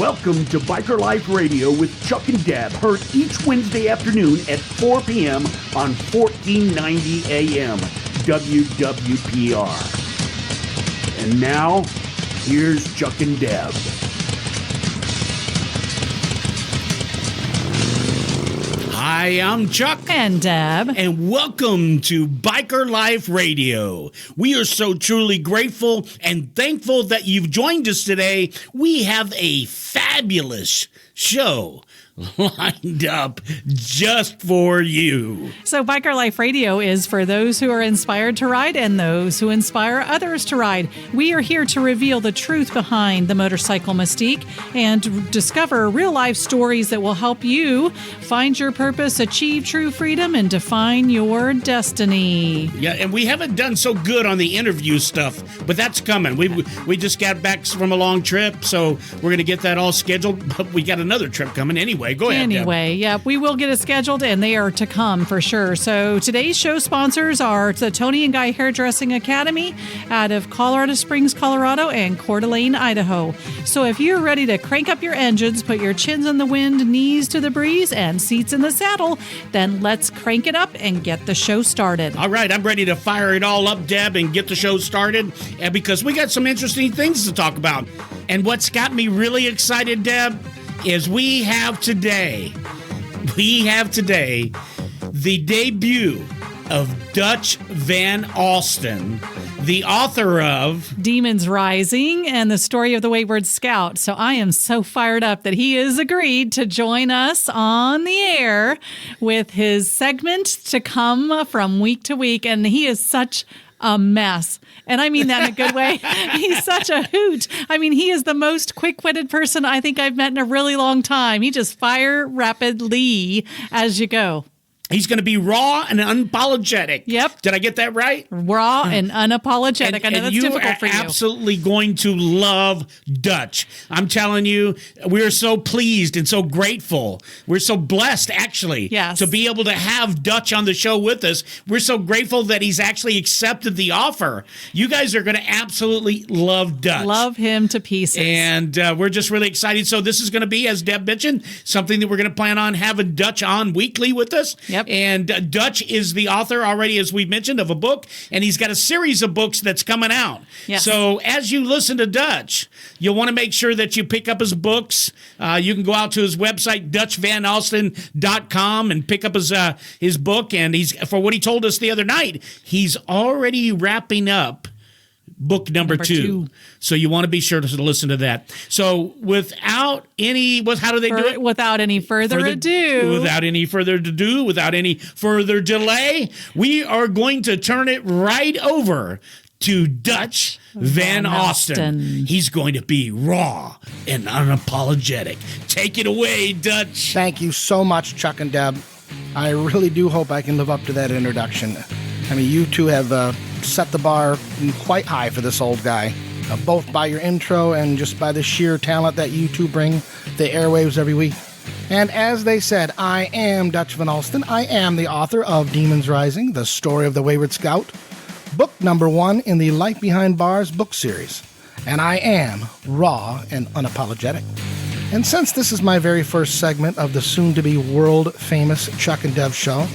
Welcome to Biker Life Radio with Chuck-n-Deb, heard each Wednesday afternoon at 4 p.m. on 1490 AM WWPR. And now, here's Chuck-n-Deb. Hi, I'm Chuck. And Deb. And welcome to Biker Life Radio. We are so truly grateful and thankful that you've joined us today. We have a fabulous show lined up just for you. So Biker Life Radio is for those who are inspired to ride and those who inspire others to ride. We are here to reveal the truth behind the motorcycle mystique and discover real-life stories that will help you find your purpose, achieve true freedom, and define your destiny. Yeah, and we haven't done so good on the interview stuff, but that's coming. We just got back from a long trip, so we're going to get that all scheduled, but we got another trip coming anyway. Go ahead, Deb. Yeah, we will get it scheduled, and they are to come for sure. So today's show sponsors are the Tony and Guy Hairdressing Academy out of Colorado Springs, Colorado, and Coeur d'Alene, Idaho. So if you're ready to crank up your engines, put your chins in the wind, knees to the breeze, and seats in the saddle, then let's crank it up and get the show started. All right, I'm ready to fire it all up, Deb, and get the show started, and because we got some interesting things to talk about. And what's got me really excited, Deb, is we have today the debut of Dutch Van Alstin, the author of Demons Rising and the Story of the Wayward Scout. So I am so fired up that he has agreed to join us on the air with his segment to come from week to week. And he is such a mess. And I mean that in a good way. He's such a hoot. I mean, he is the most quick-witted person I think I've met in a really long time. He just fire rapidly as you go. He's going to be raw and unapologetic. Yep. Did I get that right? Raw and unapologetic. I know that's difficult for you. You are absolutely going to love Dutch. I'm telling you, we're so pleased and so grateful. We're so blessed, actually, to be able to have Dutch on the show with us. We're so grateful that he's actually accepted the offer. You guys are going to absolutely love Dutch. Love him to pieces. And we're just really excited. So this is going to be, as Deb mentioned, something that we're going to plan on having Dutch on weekly with us. Yep. And Dutch is the author already, as we mentioned, of a book, and he's got a series of books that's coming out. Yes. So as you listen to Dutch, you'll want to make sure that you pick up his books. You can go out to his website, DutchVanAlstin.com, and pick up his book. And for what he told us the other night, he's already wrapping up book number two. So you want to be sure to listen to that. So without any further ado, without any further delay, we are going to turn it right over to Dutch Van Alstin. He's going to be raw and unapologetic. Take it away, Dutch. Thank you so much, Chuck and Deb. I really do hope I can live up to that introduction. I mean, you two have set the bar quite high for this old guy, both by your intro and just by the sheer talent that you two bring the airwaves every week. And as they said, I am Dutch Van Alstin. I am the author of Demons Rising, the Story of the Wayward Scout, book number 1 in the Life Behind Bars book series. And I am raw and unapologetic. And since this is my very first segment of the soon-to-be world-famous Chuck and Deb show,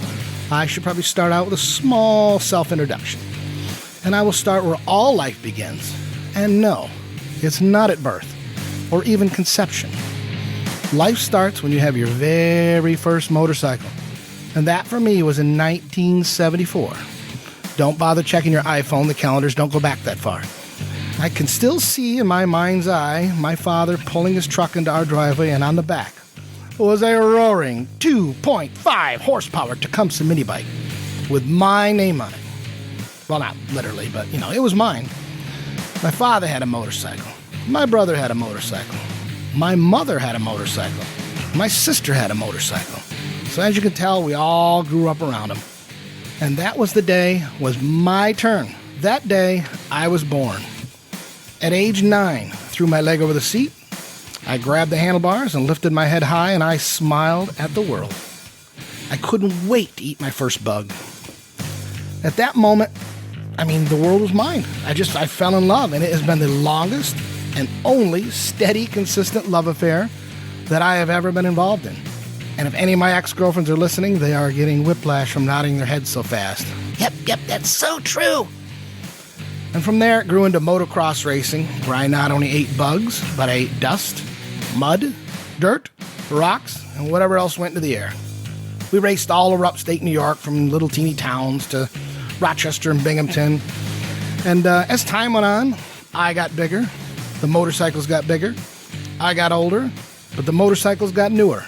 I should probably start out with a small self-introduction. And I will start where all life begins. And no, it's not at birth or even conception. Life starts when you have your very first motorcycle. And that for me was in 1974. Don't bother checking your iPhone, the calendars don't go back that far. I can still see in my mind's eye my father pulling his truck into our driveway, and on the back was a roaring 2.5 horsepower Tecumseh mini bike with my name on it. Well, not literally, but, it was mine. My father had a motorcycle. My brother had a motorcycle. My mother had a motorcycle. My sister had a motorcycle. So as you can tell, we all grew up around them. And that was the day was my turn. That day, I was born. At age 9, threw my leg over the seat. I grabbed the handlebars and lifted my head high, and I smiled at the world. I couldn't wait to eat my first bug. At that moment, the world was mine. I fell in love, and it has been the longest and only steady, consistent love affair that I have ever been involved in. And if any of my ex-girlfriends are listening, they are getting whiplash from nodding their heads so fast. Yep, that's so true. And from there, it grew into motocross racing, where I not only ate bugs, but I ate dust, mud, dirt, rocks, and whatever else went into the air. We raced all over upstate New York, from little teeny towns to Rochester and Binghamton. And as time went on, I got bigger, the motorcycles got bigger, I got older, but the motorcycles got newer.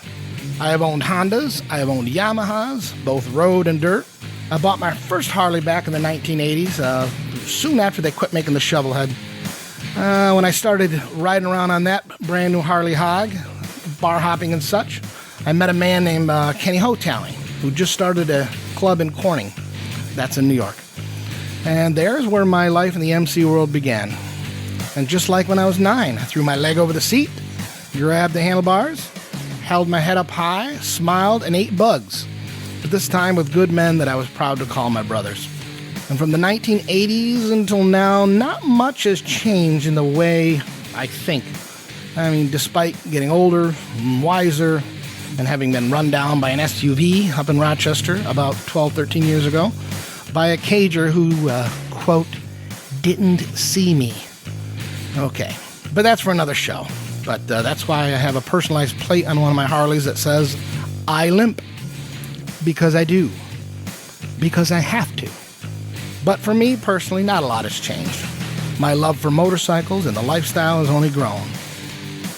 I have owned Hondas, I have owned Yamahas, both road and dirt. I bought my first Harley back in the 1980s, soon after they quit making the shovelhead. When I started riding around on that brand new Harley Hog, bar hopping and such, I met a man named Kenny Hotally, who just started a club in Corning. That's in New York. And there's where my life in the MC world began. And just like when I was 9, I threw my leg over the seat, grabbed the handlebars, held my head up high, smiled, and ate bugs. But this time with good men that I was proud to call my brothers. And from the 1980s until now, not much has changed in the way I think. I mean, despite getting older, wiser, and having been run down by an SUV up in Rochester about 12, 13 years ago, by a cager who, quote, didn't see me. Okay, but that's for another show. But that's why I have a personalized plate on one of my Harleys that says, I limp. Because I do. Because I have to. But for me, personally, not a lot has changed. My love for motorcycles and the lifestyle has only grown.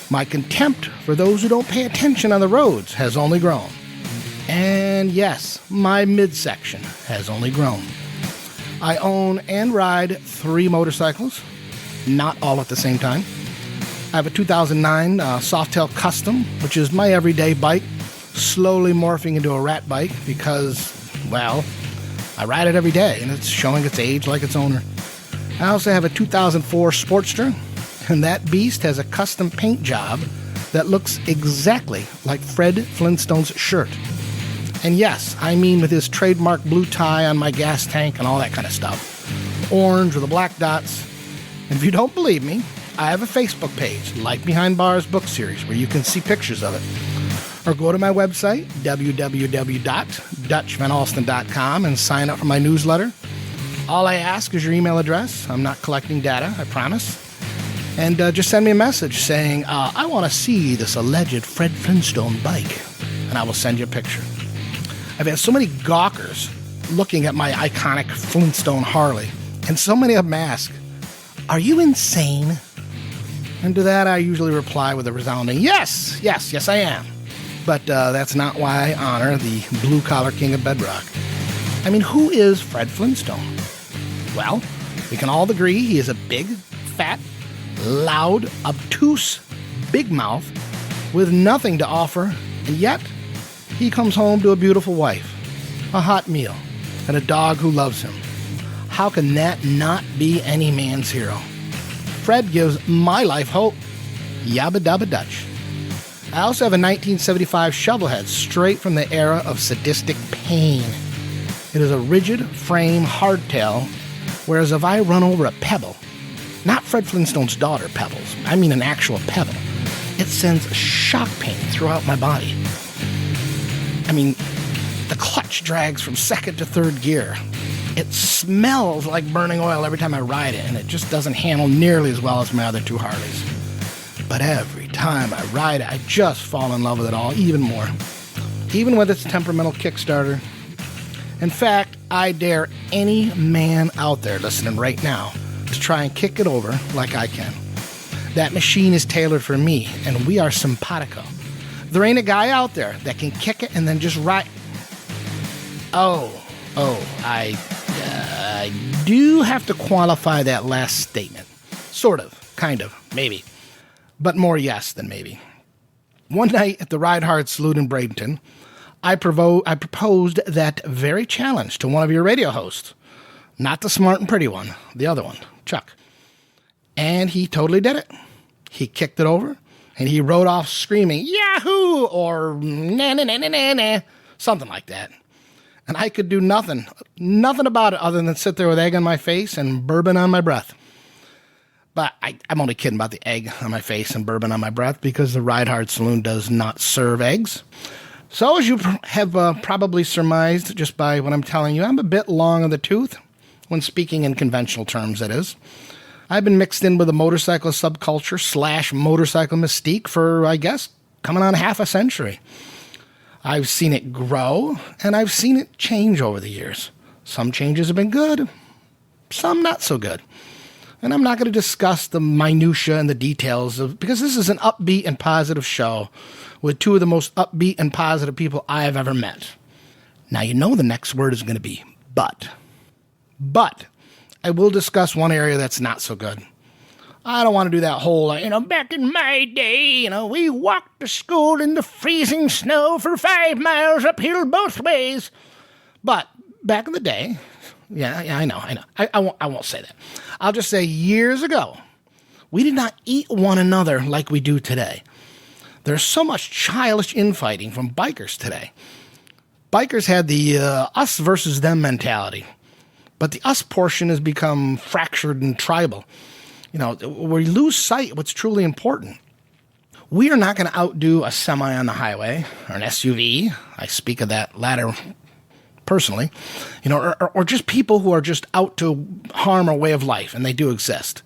My contempt for those who don't pay attention on the roads has only grown. And yes, my midsection has only grown. I own and ride 3 motorcycles, not all at the same time. I have a 2009 Softail Custom, which is my everyday bike, slowly morphing into a rat bike because, well, I ride it every day and it's showing its age like its owner. I also have a 2004 Sportster, and that beast has a custom paint job that looks exactly like Fred Flintstone's shirt. And yes, I mean with his trademark blue tie on my gas tank and all that kind of stuff. Orange with the black dots. And if you don't believe me, I have a Facebook page, like Behind Bars book series, where you can see pictures of it. Or go to my website, www.dutchvanalstin.com, and sign up for my newsletter. All I ask is your email address. I'm not collecting data, I promise. And just send me a message saying, I want to see this alleged Fred Flintstone bike. And I will send you a picture. I've had so many gawkers looking at my iconic Flintstone Harley, and so many of them ask, are you insane? And to that I usually reply with a resounding, yes, I am. But that's not why I honor the blue-collar king of bedrock. I mean, who is Fred Flintstone? Well, we can all agree he is a big, fat, loud, obtuse, big mouth with nothing to offer, and yet he comes home to a beautiful wife, a hot meal, and a dog who loves him. How can that not be any man's hero? Fred gives my life hope. Yabba dabba Dutch. I also have a 1975 shovelhead straight from the era of sadistic pain. It is a rigid frame hardtail, whereas if I run over a pebble, not Fred Flintstone's daughter pebbles, I mean an actual pebble, it sends shock pain throughout my body. I mean, the clutch drags from second to third gear. It smells like burning oil every time I ride it, and it just doesn't handle nearly as well as my other 2 Harleys. But every time I ride it, I just fall in love with it all even more. Even with its temperamental Kickstarter. In fact, I dare any man out there listening right now to try and kick it over like I can. That machine is tailored for me, and we are simpatico. There ain't a guy out there that can kick it and then just ride. I do have to qualify that last statement. Sort of, kind of, maybe. But more yes than maybe. One night at the Ride Hard Salute in Bradenton, I proposed that very challenge to one of your radio hosts. Not the smart and pretty one, the other one, Chuck. And he totally did it. He kicked it over, and he rode off screaming, Yahoo! Or na na na na na na, something like that. And I could do nothing about it other than sit there with egg on my face and bourbon on my breath. But I'm only kidding about the egg on my face and bourbon on my breath, because the Ride Hard Saloon does not serve eggs. So as you have probably surmised just by what I'm telling you, I'm a bit long in the tooth when speaking in conventional terms, that is. I've been mixed in with the motorcycle subculture / motorcycle mystique for, I guess, coming on half a century. I've seen it grow, and I've seen it change over the years. Some changes have been good, some not so good. And I'm not going to discuss the minutiae and the details because this is an upbeat and positive show with two of the most upbeat and positive people I have ever met. Now, you know the next word is going to be but. But I will discuss one area that's not so good. I don't want to do that whole, back in my day, we walked to school in the freezing snow for 5 miles uphill both ways. But back in the day, yeah, I know. I won't say that. I'll just say years ago, we did not eat one another like we do today. There's so much childish infighting from bikers today. Bikers had the us versus them mentality, but the us portion has become fractured and tribal. We lose sight of what's truly important. We are not going to outdo a semi on the highway or an SUV. I speak of that latter personally, or just people who are just out to harm our way of life, and they do exist.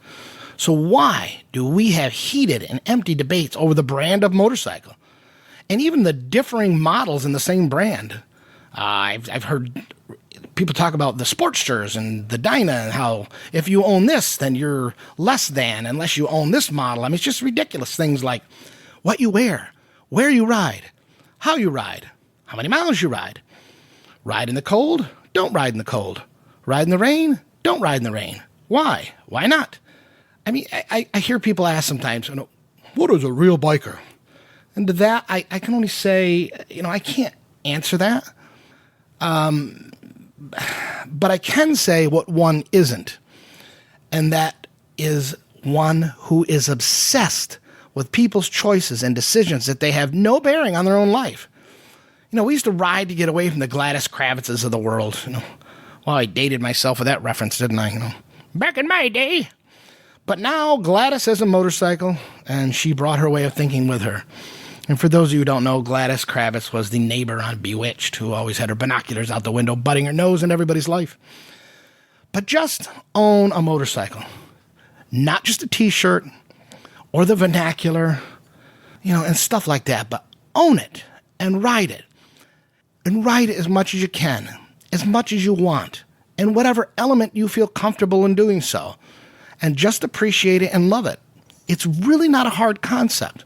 So why do we have heated and empty debates over the brand of motorcycle, and even the differing models in the same brand? I've heard people talk about the Sportsters and the Dyna, and how if you own this, then you're less than unless you own this model. I mean, it's just ridiculous things like what you wear, where you ride, how you ride, how many miles you ride. Ride in the cold, don't ride in the cold. Ride in the rain, don't ride in the rain. Why? Why not? I mean, I hear people ask sometimes, what is a real biker? And to that, I can only say, I can't answer that. But I can say what one isn't. And that is one who is obsessed with people's choices and decisions that they have no bearing on their own life. We used to ride to get away from the Gladys Kravitzes of the world. Well, I dated myself with that reference, didn't I? Back in my day. But now Gladys has a motorcycle, and she brought her way of thinking with her. And for those of you who don't know, Gladys Kravitz was the neighbor on Bewitched, who always had her binoculars out the window, butting her nose in everybody's life. But just own a motorcycle. Not just a T-shirt or the vernacular, and stuff like that, but own it and ride it. And ride it as much as you can, as much as you want, in whatever element you feel comfortable in doing so. And just appreciate it and love it. It's really not a hard concept.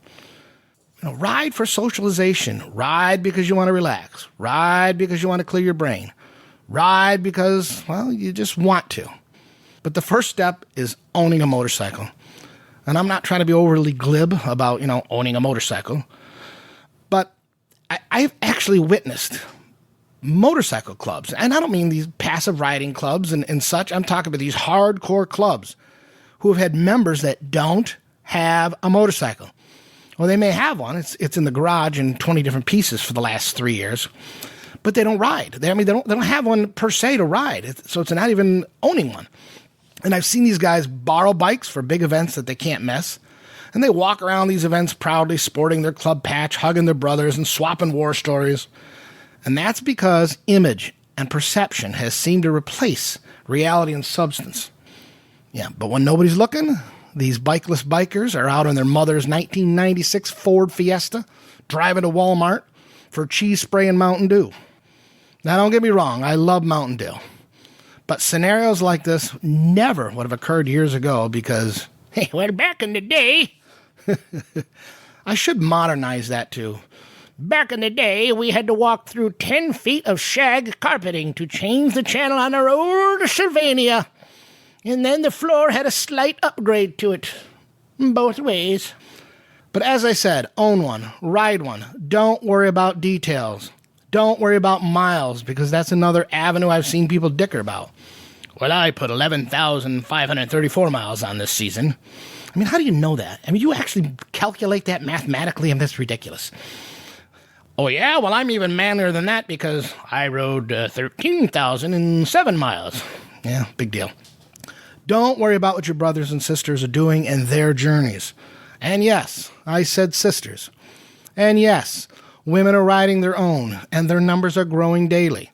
Ride for socialization. Ride because you want to relax. Ride because you want to clear your brain. Ride because, you just want to. But the first step is owning a motorcycle. And I'm not trying to be overly glib about, owning a motorcycle. But I've actually witnessed motorcycle clubs. And I don't mean these passive riding clubs and such. I'm talking about these hardcore clubs who have had members that don't have a motorcycle. Well, they may have one. It's in the garage in 20 different pieces for the last 3 years. But they don't ride. They don't have one per se to ride. So it's not even owning one. And I've seen these guys borrow bikes for big events that they can't miss. And they walk around these events proudly, sporting their club patch, hugging their brothers, and swapping war stories. And that's because image and perception has seemed to replace reality and substance. Yeah, but when nobody's looking, these bikeless bikers are out in their mother's 1996 Ford Fiesta, driving to Walmart for cheese spray and Mountain Dew. Now, don't get me wrong, I love Mountain Dew. But scenarios like this never would have occurred years ago because, back in the day, I should modernize that too. Back in the day, we had to walk through 10 feet of shag carpeting to change the channel on our old Sylvania. And then the floor had a slight upgrade to it, both ways. But as I said, own one, ride one. Don't worry about details. Don't worry about miles, because that's another avenue I've seen people dicker about. Well, I put 11,534 miles on this season. I mean, how do you know that? I mean, you actually calculate that mathematically, and that's ridiculous. Oh, yeah? Well, I'm even manlier than that because I rode 13,007 miles. Yeah, big deal. Don't worry about what your brothers and sisters are doing in their journeys. And yes, I said sisters. And yes, women are riding their own, and their numbers are growing daily.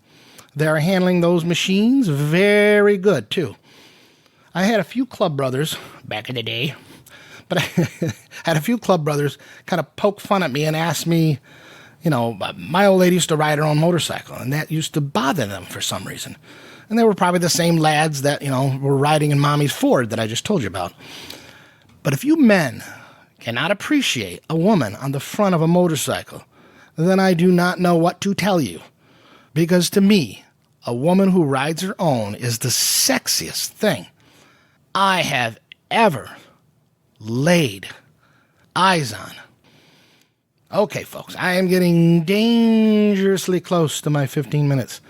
They're handling those machines very good, too. I had a few club brothers back in the day, but I had a few club brothers kind of poke fun at me and ask me, you know, my old lady used to ride her own motorcycle, and that used to bother them for some reason. And they were probably the same lads that, you know, were riding in Mommy's Ford that I just told you about. But if you men cannot appreciate a woman on the front of a motorcycle, then I do not know what to tell you. Because to me, a woman who rides her own is the sexiest thing I have ever laid eyes on. Okay, folks, I am getting dangerously close to my 15 minutes.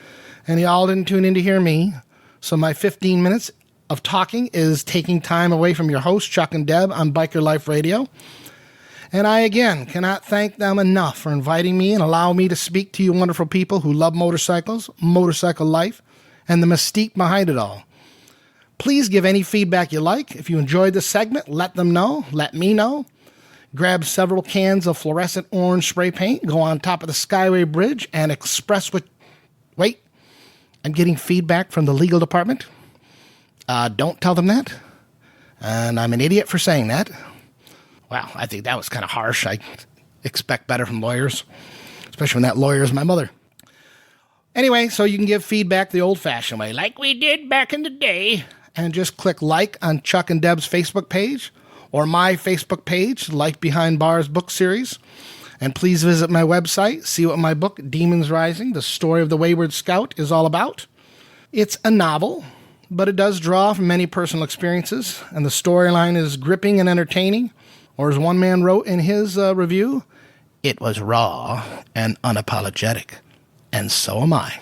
And y'all didn't tune in to hear me, so my 15 minutes of talking is taking time away from your host, Chuck-n-Deb, on Biker Life Radio. And I, again, cannot thank them enough for inviting me and allowing me to speak to you wonderful people who love motorcycles, motorcycle life, and the mystique behind it all. Please give any feedback you like. If you enjoyed the segment, let them know. Let me know. Grab several cans of fluorescent orange spray paint, go on top of the Skyway Bridge, and express what... Wait, I'm getting feedback from the legal department. Don't tell them that. And I'm an idiot for saying that. Wow, I think that was kind of harsh. I expect better from lawyers, especially when that lawyer is my mother. Anyway, so you can give feedback the old-fashioned way, like we did back in the day, and just click like on Chuck-n-Deb's Facebook page or my Facebook page, Life Behind Bars book series. And please visit my website, see what my book, Demons Rising, The Story of the Wayward Scout, is all about. It's a novel, but it does draw from many personal experiences, and the storyline is gripping and entertaining. Or as one man wrote in his review, it was raw and unapologetic. And so am I.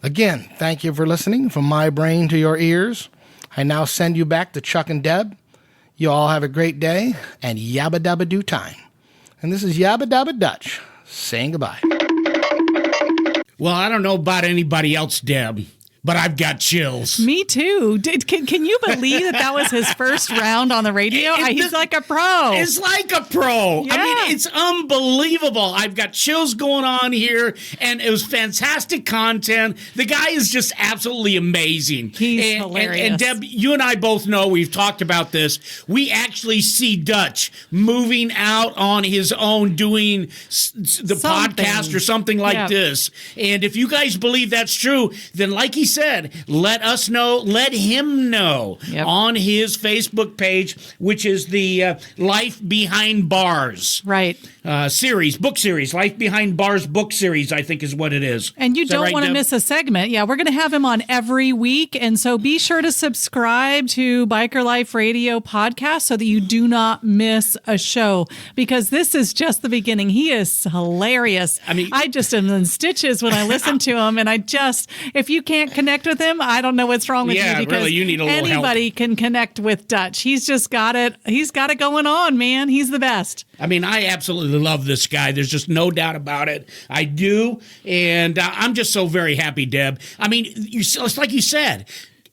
Again, thank you for listening from my brain to your ears. I now send you back to Chuck-n-Deb. You all have a great day, and yabba dabba do time. And this is Yabba Dabba Dutch saying goodbye. Well, I don't know about anybody else, Deb, but I've got chills. Me too. Can you believe that was his first round on the radio? He's like a pro. It's like a pro. Yeah. I mean, it's unbelievable. I've got chills going on here, and it was fantastic content. The guy is just absolutely amazing. He's hilarious. And Deb, you and I both know, we've talked about this, we actually see Dutch moving out on his own, doing the podcast or something like this. And if you guys believe that's true, then like he said, let us know, let him know on his Facebook page, which is the Life Behind Bars series, book series, Life Behind Bars book series, I think is what it is. And you don't want to miss a segment. Yeah, we're going to have him on every week. And so be sure to subscribe to Biker Life Radio podcast so that you do not miss a show, because this is just the beginning. He is hilarious. I mean, I just am in stitches when I listen to him. And if you can't connect with him, I don't know what's wrong with you, because really, you need a little anybody help. Can connect with Dutch. He's just got it. He's got it going on, man. He's the best. I mean, I absolutely love this guy. There's just no doubt about it. I do. And I'm just so very happy, Deb. I mean, it's like you said.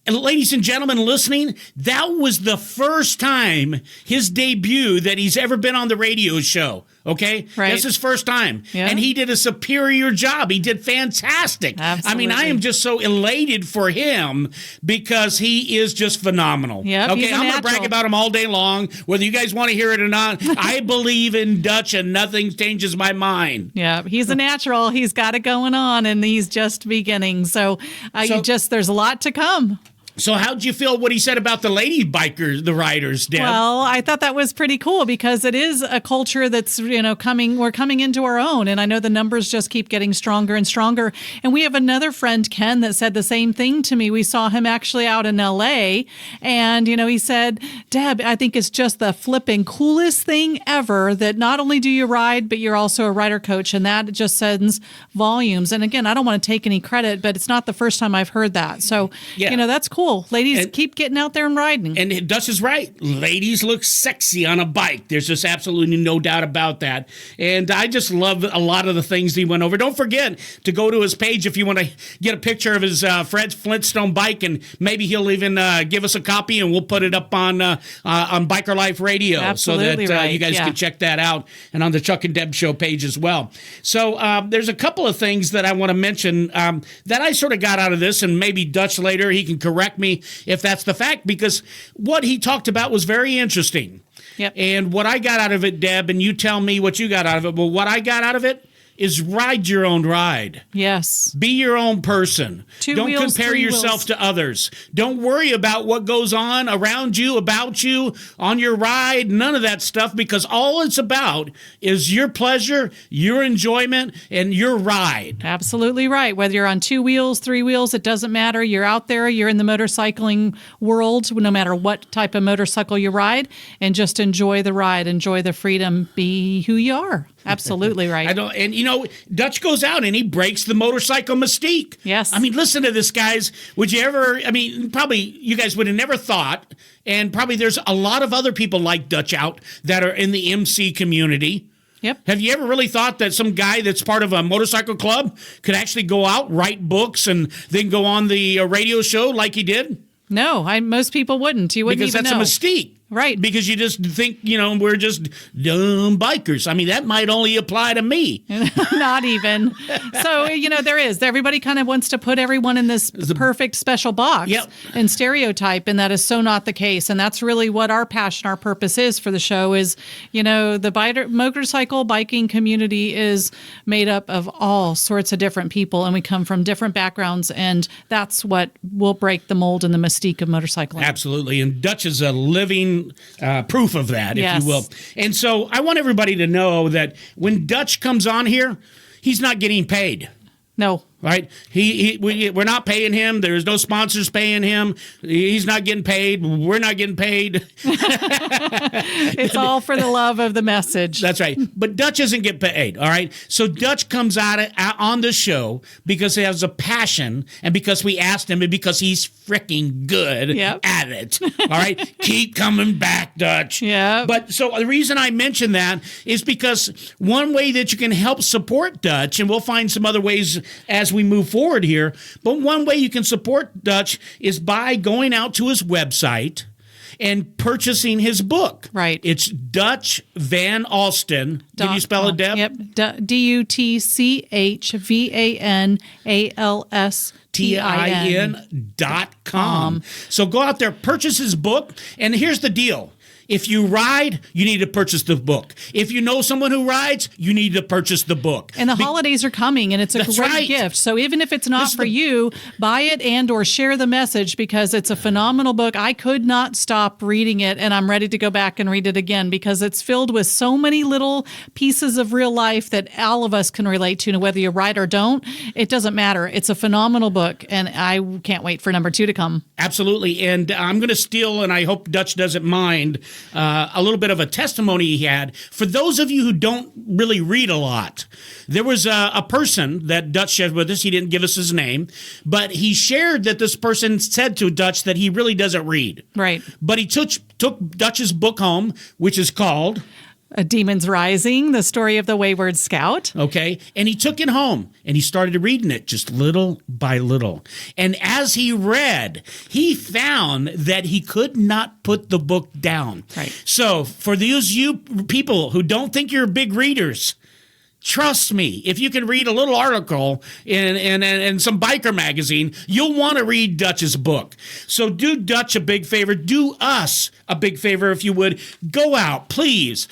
And ladies and gentlemen listening, that was the first time, his debut, that he's ever been on the radio show. Okay? Right. That's his first time. Yeah. And he did a superior job. He did fantastic. Absolutely. I mean, I am just so elated for him because he is just phenomenal. Yep, okay, I'm going to brag about him all day long, whether you guys want to hear it or not. I believe in Dutch, and nothing changes my mind. Yeah, he's a natural. He's got it going on, and he's just beginning. So there's a lot to come. So how'd you feel what he said about the lady bikers, the riders, Deb? Well, I thought that was pretty cool, because it is a culture that's, we're coming into our own. And I know the numbers just keep getting stronger and stronger. And we have another friend, Ken, that said the same thing to me. We saw him actually out in LA. And, he said, Deb, I think it's just the flipping coolest thing ever that not only do you ride, but you're also a rider coach. And that just sends volumes. And again, I don't want to take any credit, but it's not the first time I've heard that. So, that's cool. cool. Ladies, keep getting out there and riding. And Dutch is right. Ladies look sexy on a bike. There's just absolutely no doubt about that. And I just love a lot of the things he went over. Don't forget to go to his page if you want to get a picture of his Fred Flintstone bike, and maybe he'll even give us a copy, and we'll put it up on Biker Life Radio. Absolutely, so that right. you guys can check that out, and on the Chuck-n-Deb show page as well. So there's a couple of things that I want to mention that I sort of got out of this, and maybe Dutch later, he can correct me if that's the fact, because what he talked about was very interesting. Yep. And what I got out of it, Deb, and you tell me what you got out of it, but what I got out of it is ride your own ride. Yes. Be your own person. Don't compare yourself to others. Don't worry about what goes on around you, about you, on your ride, none of that stuff, because all it's about is your pleasure, your enjoyment, and your ride. Absolutely right. Whether you're on 2 wheels, 3 wheels, it doesn't matter. You're out there, you're in the motorcycling world, no matter what type of motorcycle you ride, and just enjoy the ride, enjoy the freedom, be who you are. Absolutely right. Dutch goes out and he breaks the motorcycle mystique. Yes. I mean, listen to this, guys. Probably you guys would have never thought, and probably there's a lot of other people like Dutch out that are in the MC community. Yep. Have you ever really thought that some guy that's part of a motorcycle club could actually go out, write books, and then go on the radio show like he did? No, most people wouldn't. You wouldn't even know. Because that's a mystique. Right. Because you just think, we're just dumb bikers. I mean, that might only apply to me. Not even. So, there is. Everybody kind of wants to put everyone in this perfect special box and stereotype, and that is so not the case. And that's really what our passion, our purpose is for the show is, the motorcycle biking community is made up of all sorts of different people, and we come from different backgrounds, and that's what will break the mold and the mystique of motorcycling. Absolutely. And Dutch is a living proof of that, if you will. And so I want everybody to know that when Dutch comes on here, he's not getting paid. No. Right? We're not paying him. There's no sponsors paying him. He's not getting paid. We're not getting paid. It's all for the love of the message. That's right. But Dutch doesn't get paid, all right? So Dutch comes out on the show because he has a passion, and because we asked him, and because he's freaking good at it. All right? Keep coming back, Dutch. Yeah. But so the reason I mention that is because one way that you can help support Dutch, and we'll find some other ways as we move forward here, but one way you can support Dutch is by going out to his website and purchasing his book. Right. It's Dutch Van Alstin. Can you spell it, Deb? Yep. DutchVanAlstin.com. So go out there, purchase his book, and here's the deal. If you ride, you need to purchase the book. If you know someone who rides, you need to purchase the book. And the holidays are coming, and it's a great gift. So even if it's not for you, buy it and or share the message, because it's a phenomenal book. I could not stop reading it, and I'm ready to go back and read it again, because it's filled with so many little pieces of real life that all of us can relate to. And whether you ride or don't, it doesn't matter. It's a phenomenal book, and I can't wait for number 2 to come. Absolutely. And I'm going to steal, and I hope Dutch doesn't mind, a little bit of a testimony he had. For those of you who don't really read a lot, there was a person that Dutch shared with us. He didn't give us his name, but he shared that this person said to Dutch that he really doesn't read. Right. But he took Dutch's book home, which is called A Demon's Rising, the story of the Wayward Scout. Okay. And he took it home and he started reading it just little by little. And as he read, he found that he could not put the book down. Right. So for those you people who don't think you're big readers, trust me, if you can read a little article in some biker magazine, you'll want to read Dutch's book. So do Dutch a big favor. Do us a big favor, if you would. Go out, please.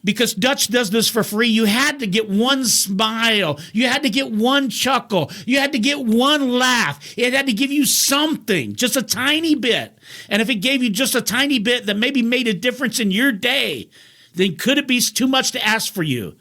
Because Dutch does this for free. You had to get one smile. You had to get one chuckle. You had to get one laugh. It had to give you something, just a tiny bit. And if it gave you just a tiny bit that maybe made a difference in your day, then could it be too much to ask for you?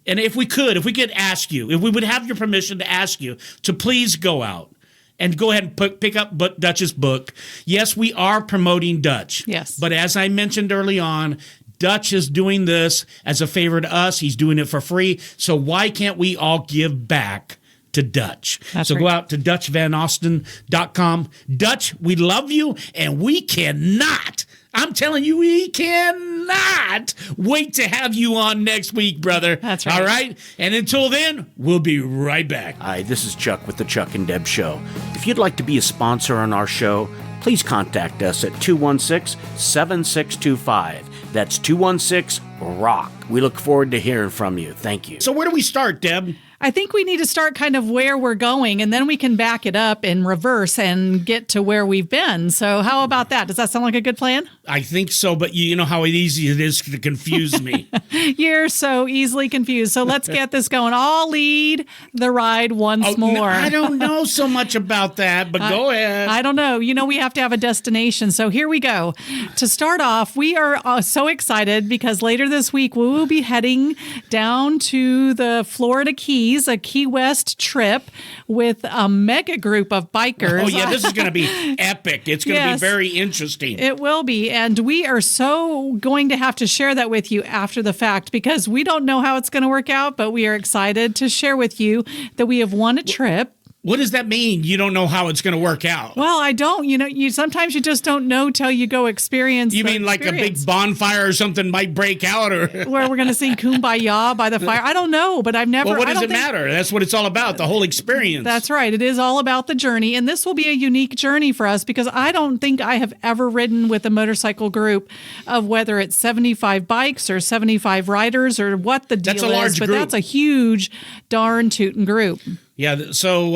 And if we could ask you, if we would have your permission to ask you to please go out and go ahead and pick up Dutch's book. Yes, we are promoting Dutch. Yes. But as I mentioned early on, Dutch is doing this as a favor to us. He's doing it for free. So why can't we all give back to Dutch. That's so right. go out to DutchVanAlstin.com. Dutch, we love you, and we cannot, I'm telling you, we cannot wait to have you on next week, brother. That's right. All right? And until then, we'll be right back. Hi, this is Chuck with the Chuck-n-Deb Show. If you'd like to be a sponsor on our show, please contact us at 216-7625. That's 216-ROCK. We look forward to hearing from you. Thank you. So where do we start, Deb? I think we need to start kind of where we're going, and then we can back it up in reverse and get to where we've been. So how about that? Does that sound like a good plan? I think so, but you know how easy it is to confuse me. You're so easily confused. So let's get this going. I'll lead the ride once more. No, I don't know so much about that, but go ahead. I don't know. You know, we have to have a destination. So here we go. To start off, we are so excited because later this week, we will be heading down to the Florida Keys, a Key West trip with a mega group of bikers. Oh, yeah, this is going to be epic. It's going to Yes. be very interesting. It will be. And we are so going to have to share that with you after the fact because we don't know how it's going to work out, but we are excited to share with you that we have won a trip. What does that mean? You don't know how it's going to work out. Well, I don't. You know, sometimes you just don't know till you go experience. You the mean like a experience. big bonfire or something might break out, or Where we're going to sing "Kumbaya" by the fire? I don't know, but I've never. well, what I does don't it think- matter? That's what it's all about, the whole experience. That's right. It is all about the journey. And this will be a unique journey for us because I don't think I have ever ridden with a motorcycle group of whether it's 75 bikes or 75 riders or what the deal That's a large is. But group. that's a huge darn tootin' group. Yeah, so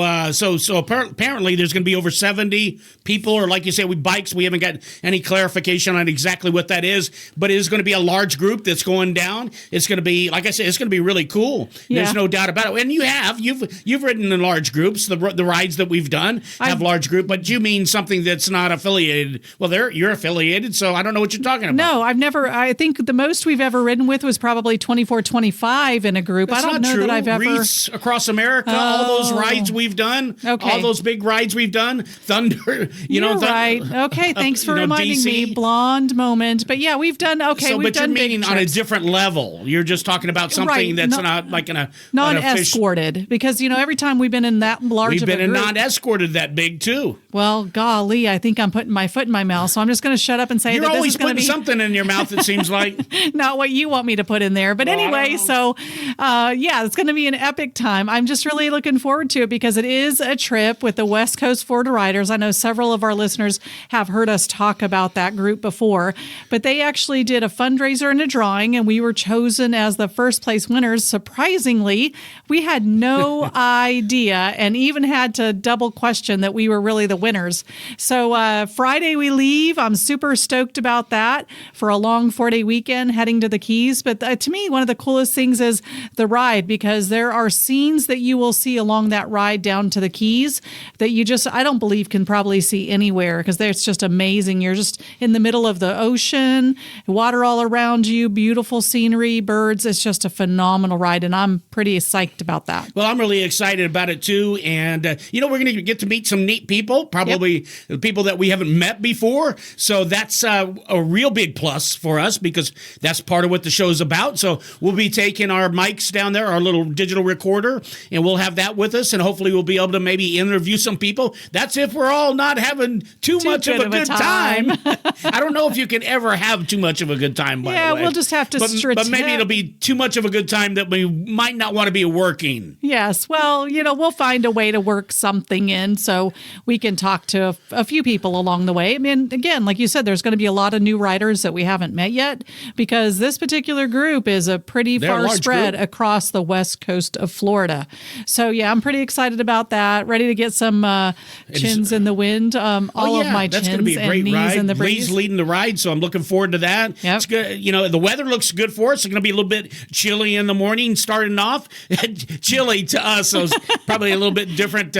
apparently there's going to be over 70 people, or like you say, with bikes. We haven't got any clarification on exactly what that is, but it is going to be a large group that's going down. It's going to be, like I said, it's going to be really cool. Yeah. There's no doubt about it. And you've ridden in large groups. The rides that we've done have large group, but you mean something that's not affiliated. Well, you're affiliated, so I don't know what you're talking about. No, I've never. I think the most we've ever ridden with was probably 24, 25 in a group. That's I don't not know true. that I've ever. Reefs across America, all those rides we've done, Okay. all those big rides we've done, Thunder, You're right. Okay, thanks for reminding me. DC. Blonde moment. But yeah, we've done. Okay, So, we've but you're done big meaning on a trips. different level. You're just talking about something Right. that's No- not like an official. non-escorted because every time we've been in that large We've of a been in group, non-escorted that big too. well, golly, I think I'm putting my foot in my mouth, so I'm just going to shut up and say You're that this always is going putting to be something in your mouth. It seems like. not what you want me to put in there. But anyway, so yeah, it's going to be an epic time. I'm just really looking forward to it because it is a trip with the West Coast Florida Riders. I know several of our listeners have heard us talk about that group before, but they actually did a fundraiser and a drawing, and we were chosen as the first place winners. Surprisingly, we had no idea and even had to double question that we were really the winners. So Friday we leave. I'm super stoked about that for a long 4-day weekend heading to the Keys. But to me, one of the coolest things is the ride because there are scenes that you will see along that ride down to the Keys that you just, I don't believe can probably see anywhere because it's just amazing. You're just in the middle of the ocean, water all around you, beautiful scenery, birds. It's just a phenomenal ride. And I'm pretty psyched about that. Well, I'm really excited about it too, and we're going to get to meet some neat people, probably people that we haven't met before. So that's a real big plus for us because that's part of what the show's about. So we'll be taking our mics down there, our little digital recorder, and we'll have that with us, and hopefully we'll be able to maybe interview some people. That's if we're all not having too much of a good time. I don't know if you can ever have too much of a good time. By the way, Yeah, we'll just have to But maybe it'll be too much of a good time that we might not want to be working. Yes. Well, we'll find a way to work something in so we can talk to a few people along the way. I mean, again, like you said, there's going to be a lot of new riders that we haven't met yet because this particular group is a pretty They're a far large spread group. across the west coast of Florida. So, yeah, I'm pretty excited about that. Ready to get some chins in the wind. All of my that's chins gonna be a and great knees ride. in the Lee's breeze. leading the ride, so I'm looking forward to that. Yep. It's good. The weather looks good for us. It's going to be a little bit chilly in the morning, starting off. Chilly to us, so it's probably a little bit different.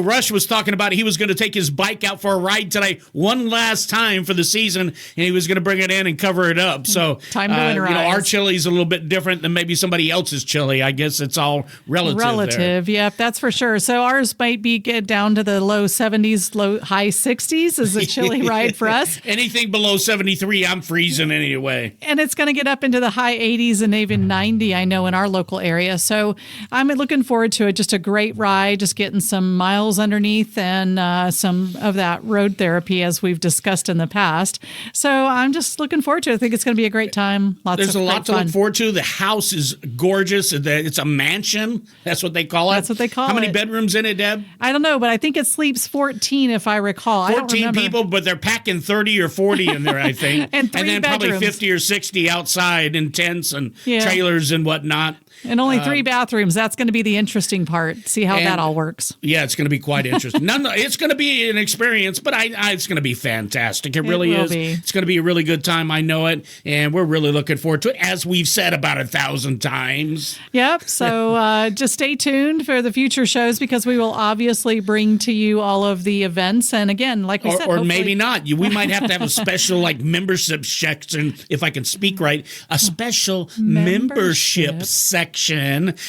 Rush was talking about he was going to take his bike out for a ride today one last time for the season, and he was going to bring it in and cover it up. So Time to winterize. our chili's a little bit different than maybe somebody else's chili. I guess it's all relative. There. Yep, that's for sure. So ours might be get down to the low 70s, high 60s is a chilly ride for us. Anything anything below 73, I'm freezing anyway. And it's going to get up into the high 80s and even 90, I know, in our local area. So I'm looking forward to it. Just a great ride, just getting some miles underneath and some of that road therapy as we've discussed in the past. So I'm just looking forward to it. I think it's going to be a great time. There's a lot to look forward to. The house is gorgeous. It's a mansion. That's what they call it. That's what they call it. How many bedrooms in it, Deb? I don't know, but I think it sleeps 14 if I recall. 14 people, but they're packing 30 or 40 in there, I think. and then bedrooms. Probably 50 or 60 outside in tents and trailers and whatnot. And only 3 bathrooms. That's going to be the interesting part. See how that all works. Yeah, it's going to be quite interesting. It's going to be an experience, but it's going to be fantastic. It really is. It's going to be a really good time. I know it. And we're really looking forward to it, as we've said about 1,000 times. Yep. So just stay tuned for the future shows, because we will obviously bring to you all of the events. And again, like we said, or maybe not. We might have to have a special membership section, if I can speak right, a special membership section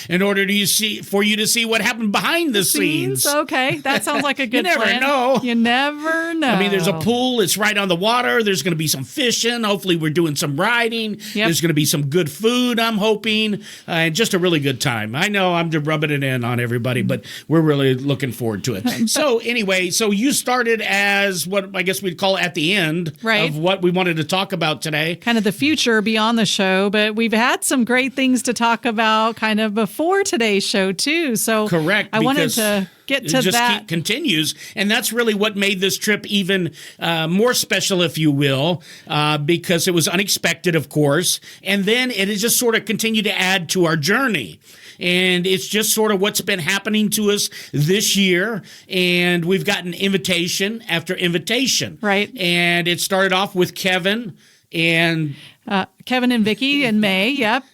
in order for you to see what happened behind the scenes. Okay, that sounds like a good plan. You never know. You never know. I mean, there's a pool. It's right on the water. There's going to be some fishing. Hopefully, we're doing some riding. Yep. There's going to be some good food, I'm hoping, and just a really good time. I know I'm just rubbing it in on everybody, but we're really looking forward to it. So anyway, you started as what I guess we'd call at the end of what we wanted to talk about today. Kind of the future beyond the show, but we've had some great things to talk about kind of before today's show too. So correct. I wanted to get to that. Continues, and that's really what made this trip even more special, if you will, because it was unexpected, of course, and then it has just sort of continued to add to our journey. And it's just sort of what's been happening to us this year. And we've gotten invitation after invitation. Right. And it started off with Kevin and Kevin and Vicky in May. Yep.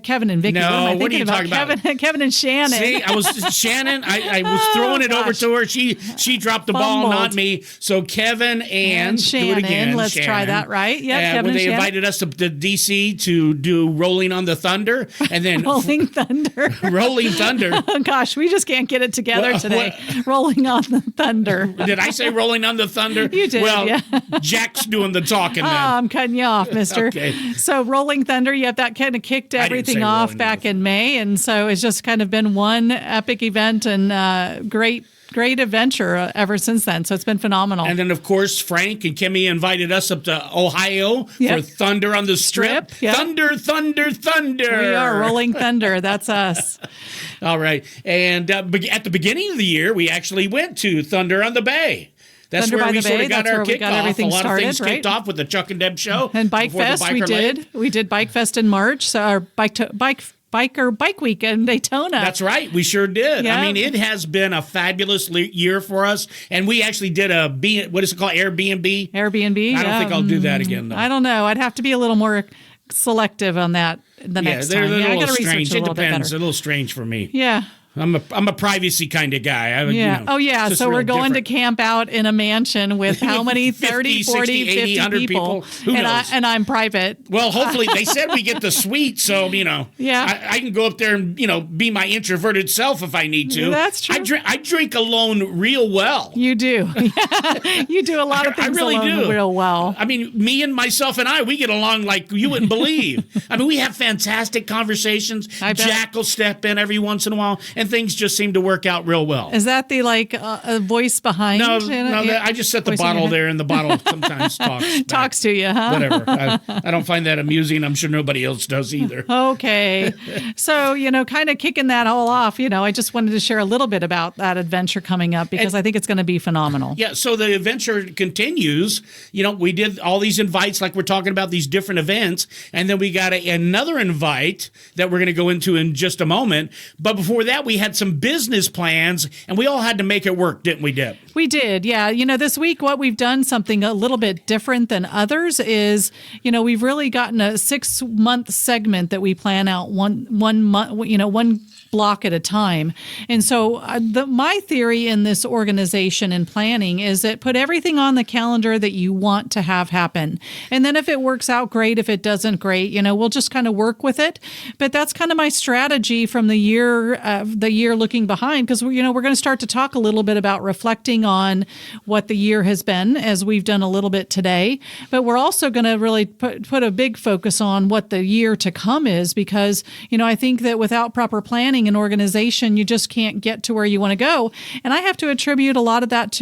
Kevin and Vicky. No, what are you talking about? Kevin and Shannon. See, I was Shannon. I was throwing it over to her. She dropped the ball, not me. So Kevin and Shannon. Do it again. Let's try that right. Yep. Kevin when and they Shannon. invited us to DC to do Rolling on the Thunder, and then Rolling Thunder. Rolling Thunder. Oh gosh, we just can't get it together today. Rolling on the Thunder. Did I say Rolling on the Thunder? You did. Well, yeah. Jack's doing the talking. Then I'm cutting you off, Mister. Okay. So Rolling Thunder, yep, that kind of kicked everything off back in May, and so it's just kind of been one epic event and great adventure ever since then. So it's been phenomenal. And then, of course, Frank and Kimmy invited us up to Ohio for Thunder on the Strip. Yep. Thunder, thunder, thunder. We are Rolling Thunder. That's us. All right. And at the beginning of the year, we actually went to Thunder on the Bay. That's Thunder where by we the sort Bay. of got That's our where we got everything kickoff. A lot started, of things kicked off with the Chuck-n-Deb show. And Bike Fest, we did. We did Bike Fest in March. So our Bike Week in Daytona. That's right. We sure did. Yeah. I mean, it has been a fabulous year for us. And we actually did what is it called? Airbnb? Airbnb. I don't think I'll do that again, though. I don't know. I'd have to be a little more selective on that the next time. They're I a got little to research strange. a little It bit depends. better. A little strange for me. Yeah. I'm a privacy kind of guy. So we're going to camp out in a mansion with how many? 30, 40, 50 people. Who knows? And I'm private. Well, hopefully they said we get the suite, so Yeah. I can go up there and be my introverted self if I need to. That's true. I drink alone real well. You do. You do a lot of things I really alone do. real well. I mean, me and myself and we get along like you wouldn't believe. I mean, we have fantastic conversations. Jack will step in every once in a while, and things just seem to work out real well. Is that the a voice behind? No, I just set the bottle there, and the bottle sometimes talks to you, huh? Whatever. I don't find that amusing. I'm sure nobody else does either. Okay. So, kind of kicking that all off, I just wanted to share a little bit about that adventure coming up because I think it's going to be phenomenal. Yeah, so the adventure continues. We did all these invites like we're talking about these different events, and then we got another invite that we're going to go into in just a moment. But before that, we had some business plans, and we all had to make it work, didn't we, Deb? We did, yeah. This week, what we've done something a little bit different than others is, we've really gotten a 6-month segment that we plan out one month, one block at a time. And so my theory in this organization and planning is that put everything on the calendar that you want to have happen. And then if it works out, great. If it doesn't, great. We'll just kind of work with it. But that's kind of my strategy from the year looking behind, because we're going to start to talk a little bit about reflecting on what the year has been, as we've done a little bit today. But we're also going to really put a big focus on what the year to come is, because, I think that without proper planning and organization, you just can't get to where you want to go. And I have to attribute a lot of that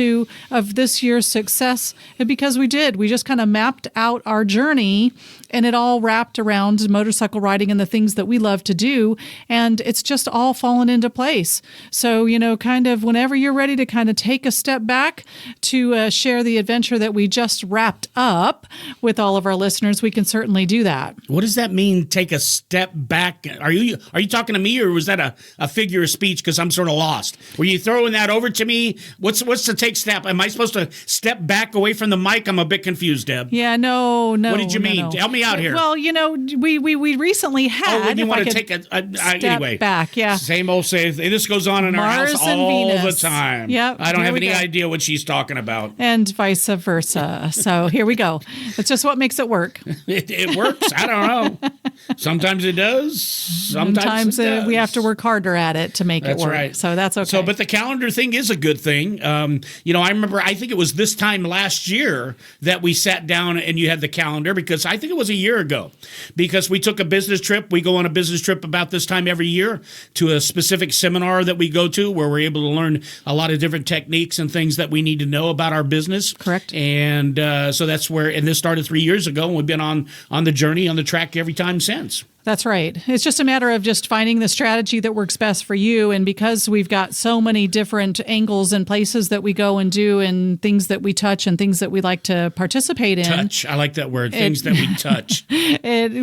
of this year's success, because we just kind of mapped out our journey, and it all wrapped around motorcycle riding and the things that we love to do. And it's just all fallen into place. So, kind of whenever you're ready to kind of take a step back to share the adventure that we just wrapped up with all of our listeners, we can certainly do that. What does that mean, take a step back? Are you talking to me, or was that a figure of speech? Because I'm sort of lost. Were you throwing that over to me? What's the take step? Am I supposed to step back away from the mic? I'm a bit confused, Deb. Yeah, no. What did you mean? No. Help me out here. Well, we recently had. Oh, when you want to take step back, yeah. Same old say. This goes on in our house all the time. Yep. I don't have any idea what she's talking about. And vice versa. So here we go. It's just what makes it work. It works. I don't know. Sometimes it does. Sometimes it does. We have to work harder at it to make it work. That's right. So that's okay. But the calendar thing is a good thing. I remember, I think it was this time last year that we sat down and you had the calendar, because I think it was a year ago, because we took a business trip. We go on a business trip about this time every year to a specific seminar that we go to, where we're able to learn a lot of different techniques and things that we need to know about our business. Correct. And so that's where, and this started 3 years ago, and we've been on the journey, on the track every time since. That's right. It's just a matter of just finding the strategy that works best for you. And because we've got so many different angles and places that we go and do, and things that we touch and things that we like to participate in. Touch. I like that word. Things that we touch.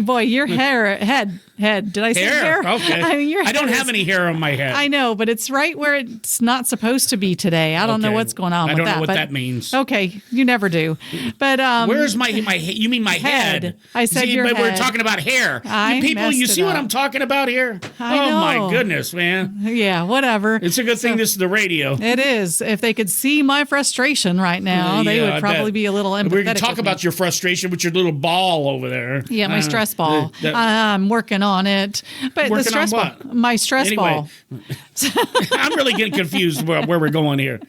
Boy, your head. Did I say hair? Okay. I don't have any hair on my head. I know, but it's right where it's not supposed to be today. I don't know what's going on with that. I don't know what that means. Okay, you never do. But where's my you mean my head? I said your head. But we're talking about hair. People, you see what I'm talking about here? I know. Oh my goodness, man. Yeah, whatever. It's a good thing this is the radio. It is. If they could see my frustration right now, they would probably be a little empathetic. We're going to talk about your frustration with your little ball over there. Yeah, my stress ball. I'm working on it. But the stress ball. My stress ball. I'm really getting confused where we're going here.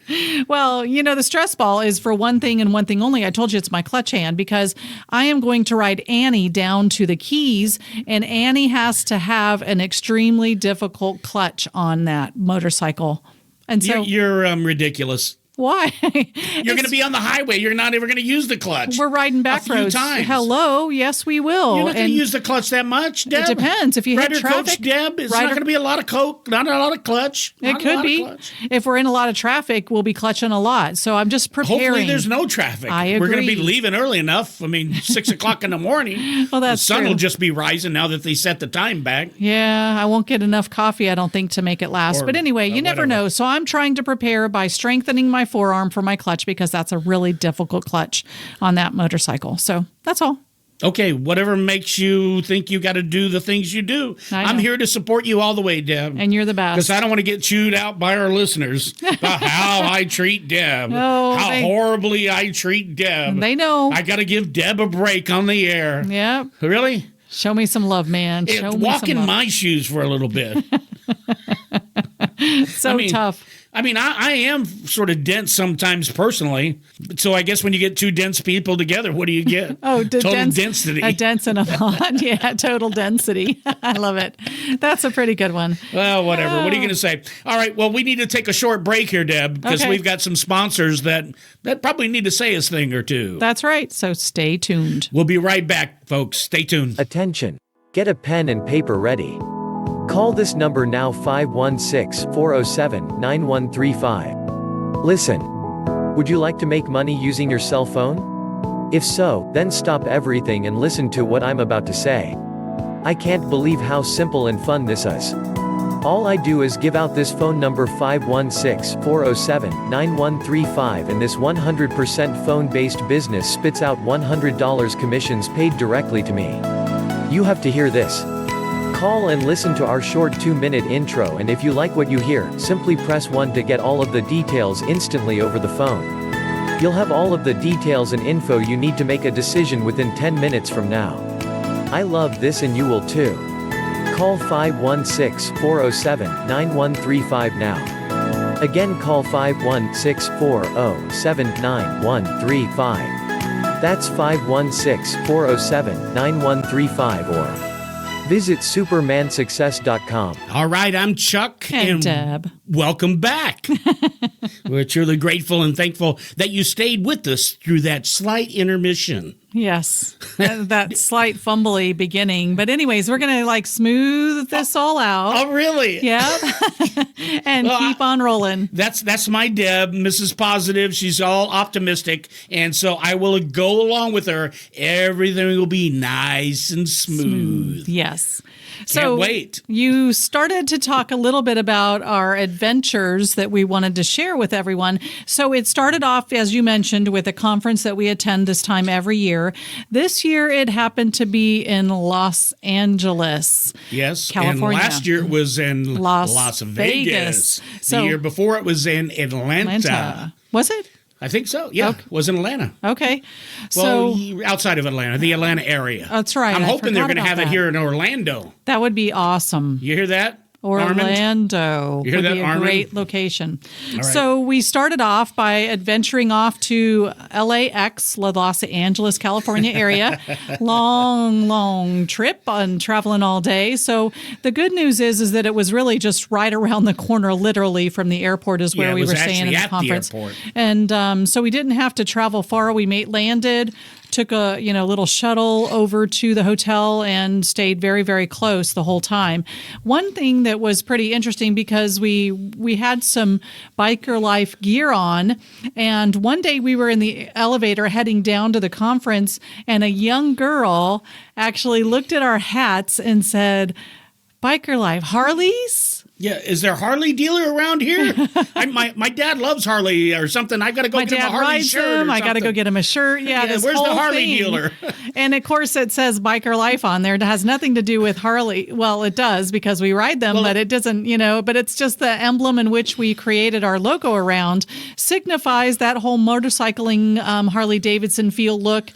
Well, the stress ball is for one thing and one thing only. I told you it's my clutch hand, because I am going to ride Annie down to the Keys, and Annie has to have an extremely difficult clutch on that motorcycle. And so you're ridiculous. Why? You're going to be on the highway. You're not ever going to use the clutch. We're riding back roads. Times. Hello. Yes, we will. You're not going to use the clutch that much, Deb? It depends. If you hit traffic. Coach Deb, it's not going to be a lot of coke, not a lot of clutch. It could be. If we're in a lot of traffic, we'll be clutching a lot. So I'm just preparing. Hopefully there's no traffic. I agree. We're going to be leaving early enough. 6 o'clock in the morning. Well, that's true. The sun will true. just be rising now that they set the time back. Yeah, I won't get enough coffee, I don't think, to make it last. But anyway, you never know. So I'm trying to prepare by strengthening my forearm for my clutch, because that's a really difficult clutch on that motorcycle. So that's all. Okay, whatever makes you think you got to do the things you do. I'm here to support you all the way, Deb. And you're the best. Because I don't want to get chewed out by our listeners about how I treat Deb. Horribly I treat Deb. They know. I got to give Deb a break on the air. Yep. Really? Show me some love, man. Walk in my shoes for a little bit. Tough. I am sort of dense sometimes personally. So I guess when you get two dense people together, what do you get? Total density. A dense and a lot. Yeah, total density. I love it. That's a pretty good one. Well, whatever. What are you going to say? All right. Well, we need to take a short break here, Deb, because we've got some sponsors that probably need to say a thing or two. That's right. So stay tuned. We'll be right back, folks. Stay tuned. Attention. Get a pen and paper ready. Call this number now, 516-407-9135. Listen. Would you like to make money using your cell phone? If so, then stop everything and listen to what I'm about to say. I can't believe how simple and fun this is. All I do is give out this phone number, 516-407-9135, and this 100% phone-based business spits out $100 commissions paid directly to me. You have to hear this. Call and listen to our short 2-minute intro, and if you like what you hear, simply press 1 to get all of the details instantly over the phone. You'll have all of the details and info you need to make a decision within 10 minutes from now. I love this and you will too. Call 516-407-9135 now. Again, call 516-407-9135. That's 516-407-9135 or visit supermansuccess.com. All right, I'm Chuck. And Deb. Welcome back. We're truly grateful and thankful that you stayed with us through that slight intermission. Yes, that slight fumbly beginning. But anyways, we're going to smooth this all out. Oh, really? Yeah. And keep on rolling. That's my Deb, Mrs. Positive. She's all optimistic. And so I will go along with her. Everything will be nice and smooth. Yes. Can't wait. You started to talk a little bit about our adventures that we wanted to share with everyone. So it started off, as you mentioned, with a conference that we attend this time every year. This year, it happened to be in Los Angeles, yes, California. And last year it was in Las Vegas. So, the year before it was in Atlanta. Was it? I think so. Yeah, Okay. It was in Atlanta. Okay. Well, So outside of Atlanta, the Atlanta area. that's right. I'm I hoping they're forgot going to about have it that. here in Orlando. That would be awesome. You hear that? Armand? Orlando You hear would that, be a Armand? great location. right. So we started off by adventuring off to LAX, Los Angeles, California area. long trip on traveling all day. So the good news is that it was really just right around the corner, literally from the airport is where Yeah, it we was were staying actually in the at the conference. airport. And so we didn't have to travel far. We landed, took a little shuttle over to the hotel and stayed very, very close the whole time. One thing that was pretty interesting because we had some biker life gear on, and one day we were in the elevator heading down to the conference, and a young girl actually looked at our hats and said, "Biker life, Harleys?" Yeah, is there a Harley dealer around here? My dad loves Harley or something. I've got to go My get him a dad Harley rides shirt. them. Or I got to go something. get him a shirt. Yeah, this where's the whole Harley thing. dealer? And of course, it says Biker Life on there. It has nothing to do with Harley. Well, it does because we ride them, but it doesn't. But it's just the emblem in which we created our logo around signifies that whole motorcycling Harley Davidson feel look.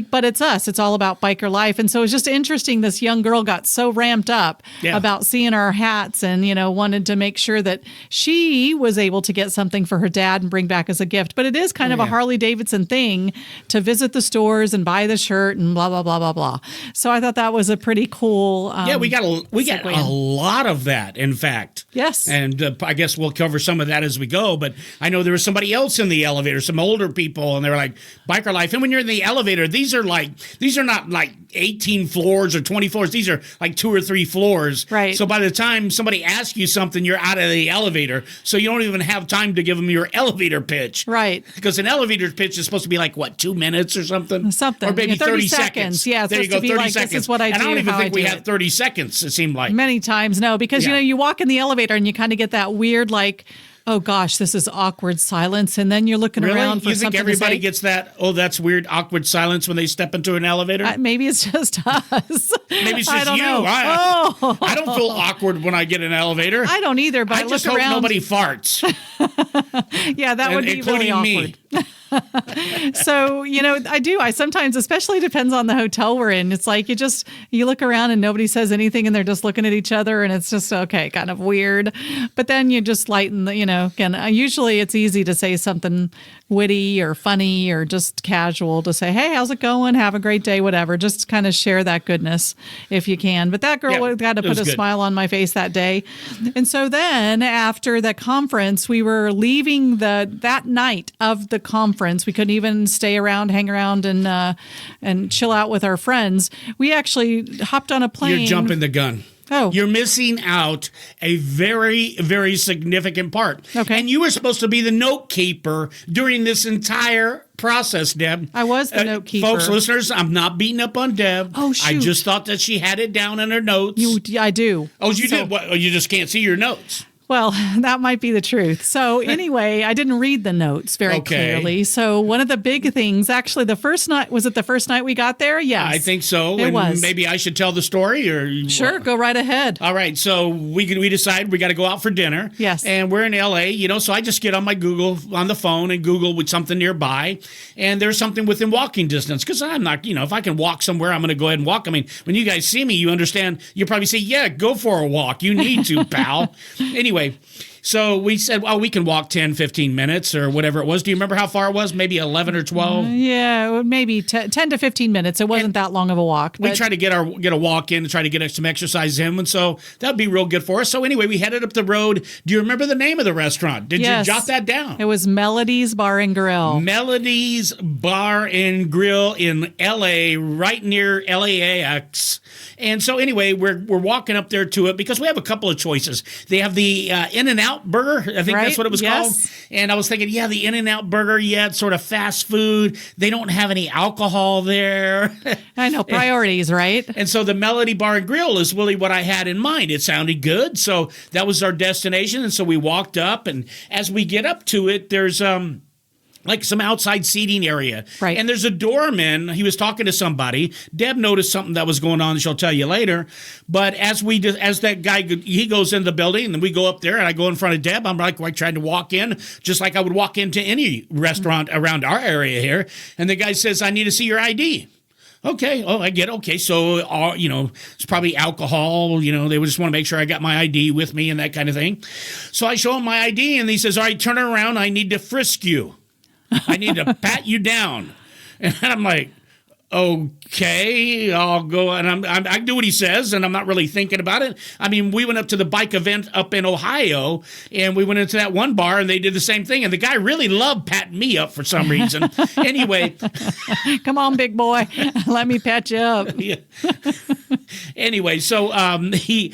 But it's us. It's all about Biker Life, and so it's just interesting. This young girl got so ramped up about seeing our hats, and wanted to make sure that she was able to get something for her dad and bring back as a gift. But it is kind of a Harley Davidson thing to visit the stores and buy the shirt and blah, blah, blah, blah, blah. So I thought that was a pretty cool We got a lot of that, in fact. Yes. And I guess we'll cover some of that as we go. But I know there was somebody else in the elevator, some older people, and they were like, Biker Life. And when you're in the elevator, these are not like 18 floors or 20 floors. These are like 2 or 3 floors. Right. So by the time somebody asks you something, you're out of the elevator. So you don't even have time to give them your elevator pitch. Right. Because an elevator pitch is supposed to be like, 2 minutes or something? Something. Or maybe 30 seconds. seconds. Yeah, it's there you supposed go, to be 30 like, seconds. this is what I do, And I don't even how I think we do had it. 30 seconds, it seemed like. Many times, no, because Yeah. you walk in the elevator and you kind of get that weird oh gosh, this is awkward silence, and then you're looking Really? around for You think something everybody to say. gets that, that's weird, awkward silence when they step into an elevator? Maybe it's just us. Maybe it's I just don't you. know. I don't feel awkward when I get in an elevator. I don't either, but I I just look hope around. nobody farts, Yeah, that would be really including awkward. me. So, I do. I sometimes, especially depends on the hotel we're in. It's like you look around and nobody says anything and they're just looking at each other and it's just, okay, kind of weird. But then you just lighten again, usually it's easy to say something witty or funny or just casual to say, hey, how's it going? Have a great day, whatever. Just kind of share that goodness if you can. But that girl got to put a smile on my face that day. And so then after the conference, we were leaving that night of the conference. We couldn't even stay around, hang around, and chill out with our friends. We actually hopped on a plane. You're jumping the gun. Oh. You're missing out a very, very significant part. Okay. And you were supposed to be the note keeper during this entire process, Deb. I was the note keeper. Folks, listeners, I'm not beating up on Deb. Oh, shoot. I just thought that she had it down in her notes. I do. Oh, you did? What? Oh, you just can't see your notes. Well, that might be the truth. So anyway, I didn't read the notes very clearly. So one of the big things, actually, the first night, was it the first night we got there? Yes. I think so. It was. Maybe I should tell the story, or Sure, go right ahead. All right, so we decide we got to go out for dinner. Yes. And we're in LA, so I just get on my Google on the phone and Google with something nearby, and there's something within walking distance, because I'm not, if I can walk somewhere, I'm going to go ahead and walk. I mean, when you guys see me, you understand, you probably say, yeah, go for a walk. You need to, pal. Anyway, so we said, well, we can walk 10, 15 minutes or whatever it was. Do you remember how far it was? Maybe 11 or 12? Yeah, maybe 10 to 15 minutes. It wasn't that long of a walk. We tried to get a walk in and try to get some exercise in, and so that would be real good for us. So anyway, we headed up the road. Do you remember the name of the restaurant? Did you jot that down? It was Melody's Bar and Grill. Melody's Bar and Grill in L.A., right near LAX. And so anyway, we're walking up there to it because we have a couple of choices. They have the In-N-Out burger. I think that's what it was called. And I was thinking, yeah, the In-N-Out burger, it's sort of fast food. They don't have any alcohol there. I know, priorities, right? And so the Melody Bar and Grill is really what I had in mind. It sounded good. So that was our destination. And so we walked up, and as we get up to it, there's like some outside seating area. Right. And there's a doorman. He was talking to somebody. Deb noticed something that was going on, she'll tell you later. But as that guy, he goes in the building, and then we go up there, and I go in front of Deb. I'm like trying to walk in, just like I would walk into any restaurant around our area here. And the guy says, I need to see your ID. Okay. Oh, I get it. Okay. So, it's probably alcohol. They would just want to make sure I got my ID with me and that kind of thing. So I show him my ID, and he says, all right, turn around. I need to frisk you. I need to pat you down. And I'm like, okay, I'll go. And I do what he says, and I'm not really thinking about it. I mean, we went up to the bike event up in Ohio, and we went into that one bar, and they did the same thing. And the guy really loved patting me up for some reason. Anyway. Come on, big boy. Let me pat you up. Yeah. Anyway, so he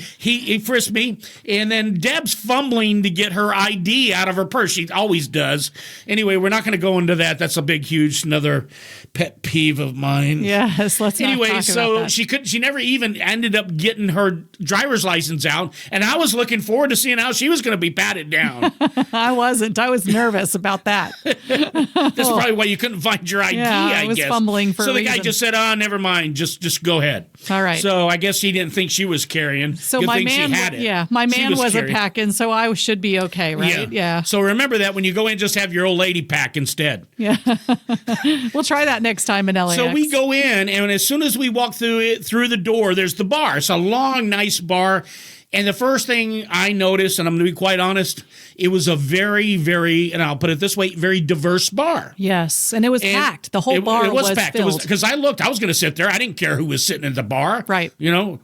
frisked me, and then Deb's fumbling to get her ID out of her purse. She always does. Anyway, we're not going to go into that. That's a big, huge, another pet peeve of mine. Yes, let's not talk about that. She never even ended up getting her driver's license out, and I was looking forward to seeing how she was going to be patted down. I wasn't. I was nervous about that. That's probably why you couldn't find your ID, I was guess. fumbling for a reason. So the guy just said, never mind, just go ahead. All right. So I guess he didn't think she was carrying. So Good my thing man, she had it. yeah, my man was a carrying. packing, so I should be okay, right? Yeah. So remember that when you go in, just have your old lady pack instead. Yeah. We'll try that next time in LAX. So we go in, and as soon as we walk through the door, there's the bar. It's a long, nice bar. And the first thing I noticed, and I'm going to be quite honest, it was a very, very, and I'll put it this way, very diverse bar. Yes, and it was packed. The whole bar was packed. filled. Because I looked, I was going to sit there. I didn't care who was sitting at the bar. Right.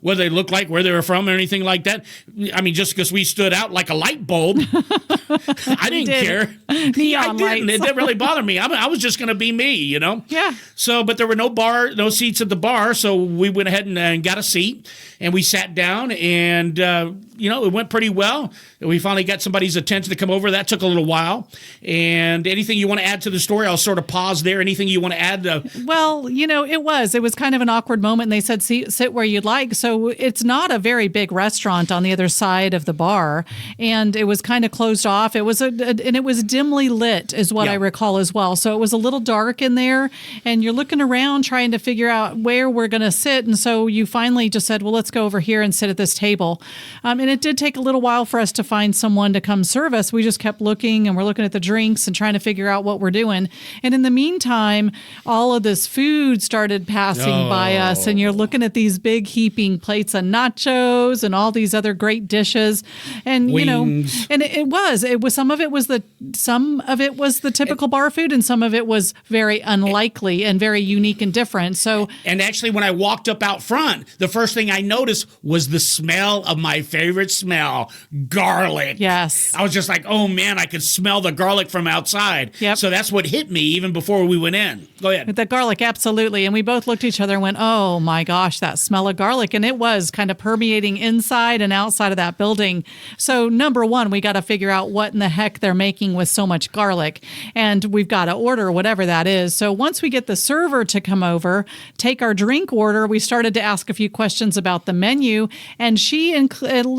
What they looked like, where they were from, or anything like that. I mean, just because we stood out like a light bulb, I didn't care. Neon lights. It didn't really bother me. I was just going to be me, Yeah. So, but there were no seats at the bar, so we went ahead and got a seat, and we sat down, and it went pretty well. We finally got somebody's attention to come over. That took a little while. And anything you want to add to the story? I'll sort of pause there. Anything you want to add? Well, it was kind of an awkward moment. And they said, sit where you'd like. So it's not a very big restaurant on the other side of the bar. And it was kind of closed off. It was and it was dimly lit is what I recall as well. So it was a little dark in there, and you're looking around trying to figure out where we're going to sit. And so you finally just said, well, let's go over here and sit at this table. And it did take a little while for us to find someone to come serve us. We just kept looking, and we're looking at the drinks and trying to figure out what we're doing. And in the meantime, all of this food started passing by us, and you're looking at these big heaping plates of nachos and all these other great dishes. And Wings. And it was some of it was the typical bar food, and some of it was very unlikely and very unique and different. So, and actually, when I walked up out front, the first thing I noticed was the smell of my favorite smell, garlic. Yes. I was just like, oh man, I could smell the garlic from outside. Yep. So that's what hit me even before we went in. Go ahead. The garlic, absolutely. And we both looked at each other and went, oh my gosh, that smell of garlic. And it was kind of permeating inside and outside of that building. So number one, we got to figure out what in the heck they're making with so much garlic. And we've got to order whatever that is. So once we get the server to come over, take our drink order, we started to ask a few questions about the menu. And she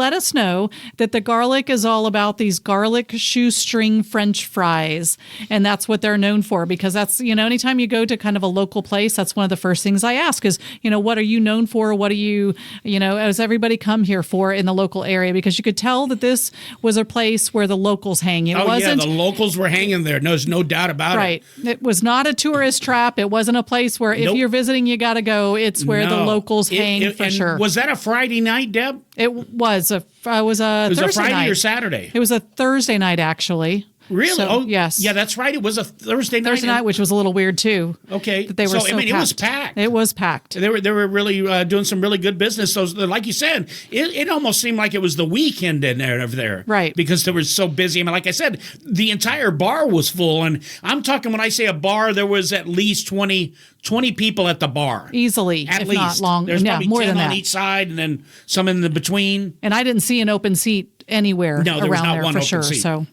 let us know that the garlic is all about these garlic shoestring French fries. And that's what they're known for, because that's, anytime you go to kind of a local place, that's one of the first things I ask is, what are you known for? What are you, does everybody come here for in the local area? Because you could tell that this was a place where the locals hang. It wasn't, the locals were hanging there. There's no doubt about it. Right. It was not a tourist trap. It wasn't a place where if you're visiting, you got to go. It's where the locals hang for sure. Was that a Friday night, Deb? It was a Thursday Friday night. or Saturday? It was a Thursday night, actually. Really? So, yes. Yeah, that's right. It was a Thursday night. Thursday night, which was a little weird too. Okay. That they were so I mean, packed. it was packed. It was packed. They were really doing some really good business. So, like you said, it almost seemed like it was the weekend in there over there, right? Because they were so busy. I mean, like I said, the entire bar was full, and I'm talking when I say a bar, there was at least 20 people at the bar, easily, at if least. Not long. There's probably more 10 than on that. each side, and then some in the between. And I didn't see an open seat anywhere there was around not there one for open sure. seat. So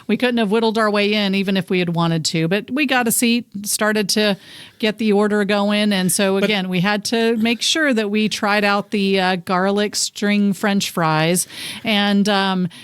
we couldn't have whittled our way in even if we had wanted to. But we got a seat, started to get the order going. And so again, we had to make sure that we tried out the garlic string French fries. And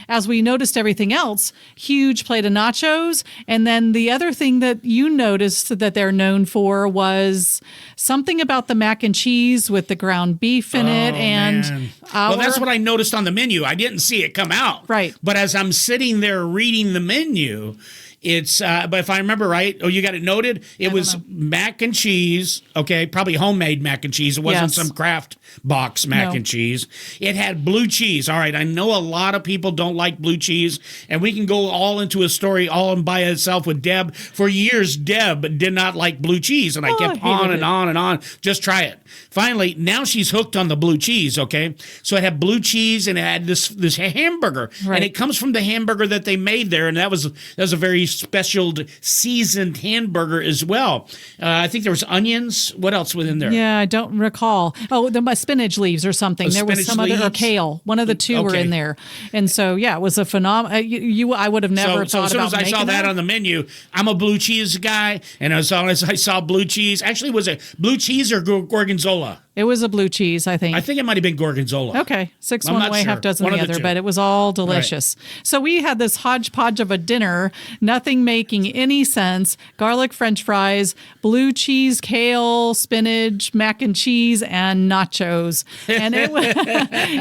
as we noticed everything else, huge plate of nachos. And then the other thing that you noticed that they're known for was something about the mac and cheese with the ground beef in it. And man. Well, that's what I noticed on the menu. I didn't see it come out. Right. But as I'm sitting there reading the menu, it's, but if I remember right, you got it noted? It was mac and cheese, okay, probably homemade mac and cheese. It wasn't some Kraft box mac and cheese. It had blue cheese. All right, I know a lot of people don't like blue cheese, and we can go all into a story all by itself with Deb. For years, Deb did not like blue cheese, and I kept on and on and on. Just try it. Finally, now she's hooked on the blue cheese, okay? So it had blue cheese, and it had this hamburger, and it comes from the hamburger that they made there, and that was a very special seasoned hamburger as well. I think there was onions. What else was in there? Yeah, I don't recall. Oh, the spinach leaves or something. There was some other, or kale. One of the two were in there. And so, yeah, it was a phenomenal. I would have never thought about making that. So as soon as I saw that on the menu, I'm a blue cheese guy, and as soon as I saw blue cheese, actually, was it blue cheese or gorgonzola? It was a blue cheese, I think. I think it might have been gorgonzola. Okay. 6 one way, half dozen the other, but it was all delicious. Right. So we had this hodgepodge of a dinner, nothing making any sense. Garlic French fries, blue cheese, kale, spinach, mac and cheese, and nachos. And it was,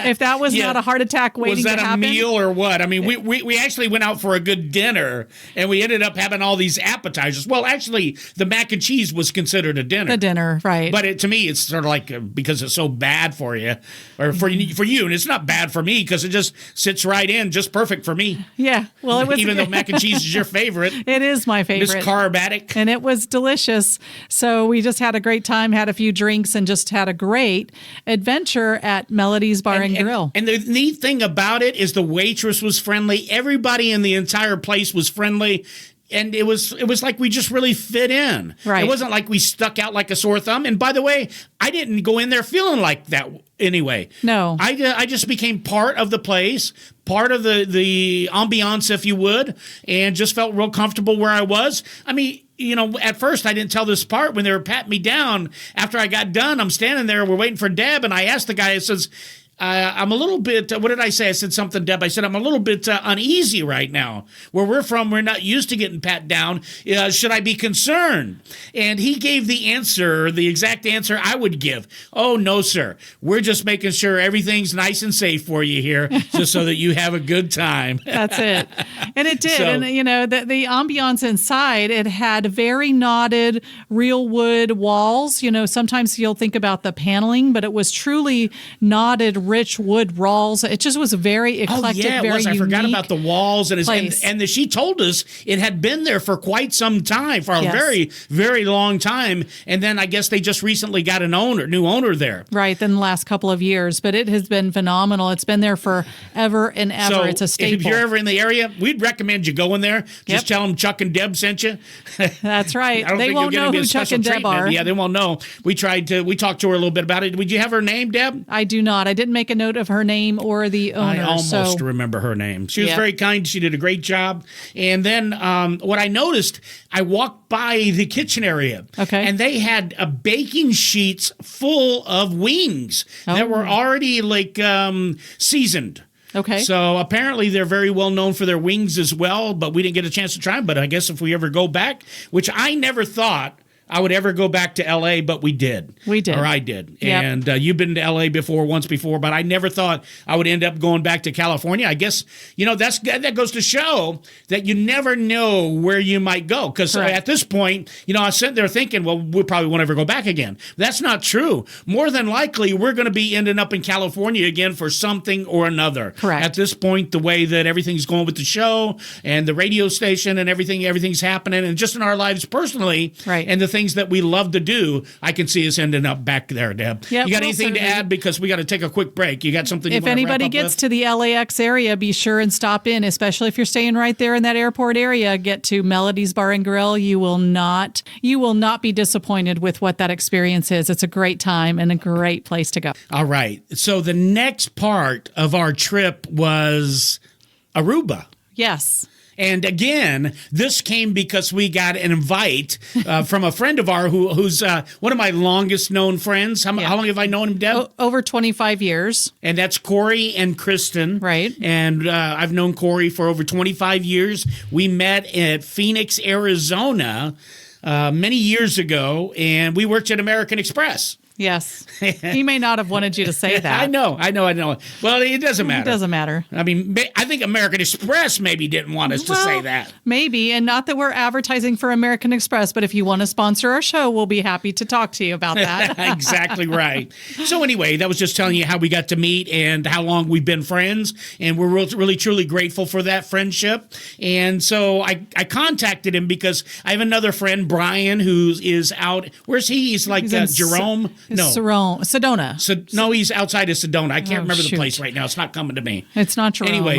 if that was not a heart attack waiting to happen. Was that a meal or what? I mean, we actually went out for a good dinner, and we ended up having all these appetizers. Well, actually, the mac and cheese was considered a dinner. The dinner, right. But to me, it's sort of like because it's so bad for you, or for you, and it's not bad for me because it just sits right in, just perfect for me. Yeah, well, it was even though mac and cheese is your favorite. It is my favorite. Miss Carbatic. And it was delicious. So we just had a great time, had a few drinks, and just had a great adventure at Melody's Bar and Grill. And the neat thing about it is the waitress was friendly. Everybody in the entire place was friendly. And it was like we just really fit in. Right. It wasn't like we stuck out like a sore thumb. And by the way, I didn't go in there feeling like that anyway. No. I just became part of the place, part of the ambiance, if you would, and just felt real comfortable where I was. I mean, at first I didn't tell this part when they were patting me down. After I got done, I'm standing there, we're waiting for Deb, and I asked the guy, I says, I'm a little bit, what did I say? I said something, Deb. I said, I'm a little bit uneasy right now. Where we're from, we're not used to getting pat down. Should I be concerned? And he gave the answer, the exact answer I would give. Oh, no, sir. We're just making sure everything's nice and safe for you here, just so that you have a good time. That's it. And it did. So, and, the ambiance inside, it had very knotted real wood walls. Sometimes you'll think about the paneling, but it was truly knotted rich wood walls. It just was very eclectic, very unique. I forgot about the walls. And she told us it had been there for quite some time, for a very, very long time. And then I guess they just recently got a new owner there. Right, in the last couple of years. But it has been phenomenal. It's been there forever and ever. So it's a staple. If you're ever in the area, we'd recommend you going there. Just tell them Chuck and Deb sent you. That's right. They won't know who Chuck and Deb are. Yeah, they won't know. We talked to her a little bit about it. Would you have her name, Deb? I do not. I didn't make a note of her name or the owner. I almost remember her name. She was very kind. She did a great job. And then what I noticed, I walked by the kitchen area. Okay. And they had baking sheets full of wings that were already seasoned. Okay. So apparently they're very well known for their wings as well, but we didn't get a chance to try them. But I guess if we ever go back, which I never thought I would ever go back to L.A., but we did. We did. Or I did. Yep. And you've been to L.A. once before, but I never thought I would end up going back to California. I guess, that goes to show that you never know where you might go. Because at this point, I was sitting there thinking, well, we probably won't ever go back again. That's not true. More than likely, we're going to be ending up in California again for something or another. Correct. At this point, the way that everything's going with the show and the radio station and everything's happening, and just in our lives personally, right. And the things that we love to do, I can see us ending up back there, Deb. Yep, you got anything to add? Because we got to take a quick break. You got something you If want to anybody wrap up gets with? to the LAX area, be sure and stop in, especially if you're staying right there in that airport area. Get to Melody's Bar and Grill. You will not be disappointed with what that experience is. It's a great time and a great place to go. All right. So the next part of our trip was Aruba. Yes. And again, this came because we got an invite from a friend of ours who's one of my longest known friends. How long have I known him, Deb? Over 25 years. And that's Corey and Kristen. Right. And I've known Corey for over 25 years. We met at Phoenix, Arizona many years ago, and we worked at American Express. Yes. He may not have wanted you to say that. I know. Well, it doesn't matter. It doesn't matter. I mean, I think American Express maybe didn't want us to say that. Maybe, and not that we're advertising for American Express, but if you want to sponsor our show, we'll be happy to talk to you about that. Exactly right. So anyway, that was just telling you how we got to meet and how long we've been friends, and we're really, truly grateful for that friendship. And so I contacted him because I have another friend, Brian, who is out. Where's he? He's like Jerome. No. Sedona. No, he's outside of Sedona. I can't remember shoot. the place right now. It's not coming to me. It's not Jerome. Anyway,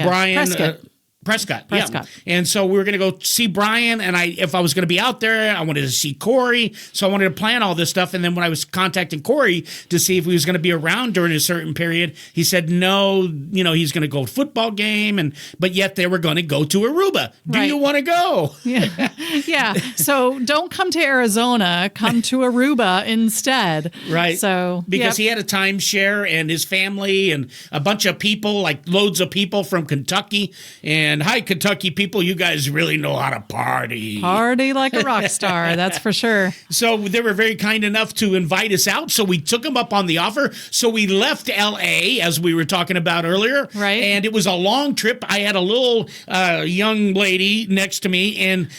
Brian. Prescott. Yeah. And so we were going to go see Brian, and if I was going to be out there, I wanted to see Corey. So I wanted to plan all this stuff. And then when I was contacting Corey to see if he was going to be around during a certain period, he said no, he's going to go to a football game, but yet they were going to go to Aruba. Do you want to go? Yeah. So don't come to Arizona, come to Aruba instead. Right. So because he had a timeshare and his family and a bunch of people, like loads of people from Kentucky. And hi, Kentucky people, you guys really know how to party. Party like a rock star, that's for sure. So they were very kind enough to invite us out. So we took them up on the offer. So we left L.A., as we were talking about earlier. Right. And it was a long trip. I had a little young lady next to me. And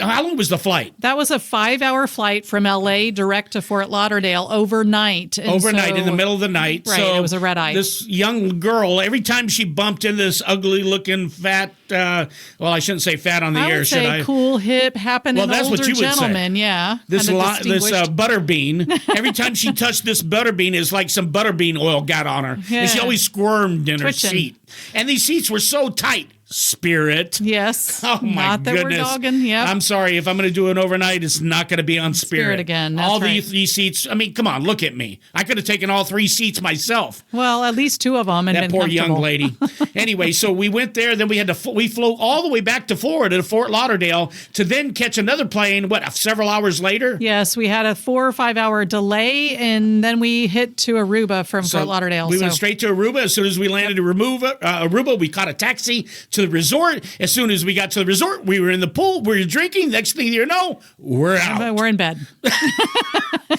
how long was the flight? That was a 5-hour flight from L.A. direct to Fort Lauderdale overnight. And in the middle of the night. Right, so it was a red eye. This young girl, every time she bumped into this ugly-looking fat, I shouldn't say fat on the air, should I? Cool, hip, happening Well, that's older what you would gentleman, say. Yeah. This butterbean, every time she touched this butterbean, it's like some butterbean oil got on her. Yeah. And she always squirmed in Twitching. her seat. And these seats were so tight. Spirit. Yes. Oh, my Not that goodness. we're dogging. Yep. I'm sorry. If I'm going to do an overnight, it's not going to be on Spirit. Again. That's all right. these seats. I mean, come on, look at me. I could have taken all 3 seats myself. Well, at least 2 of them. And That been poor young comfortable. lady. Anyway, so we went there. Then we flew all the way back to Florida, to Fort Lauderdale, to then catch another plane, several hours later? Yes, we had a 4 or 5 hour delay, and then we hit to Aruba from Fort Lauderdale. We went straight to Aruba. As soon as we landed in Aruba, we caught a taxi to the resort. As soon as we got to the resort, we were in the pool. We were drinking. Next thing you know, we're out. We're in bed.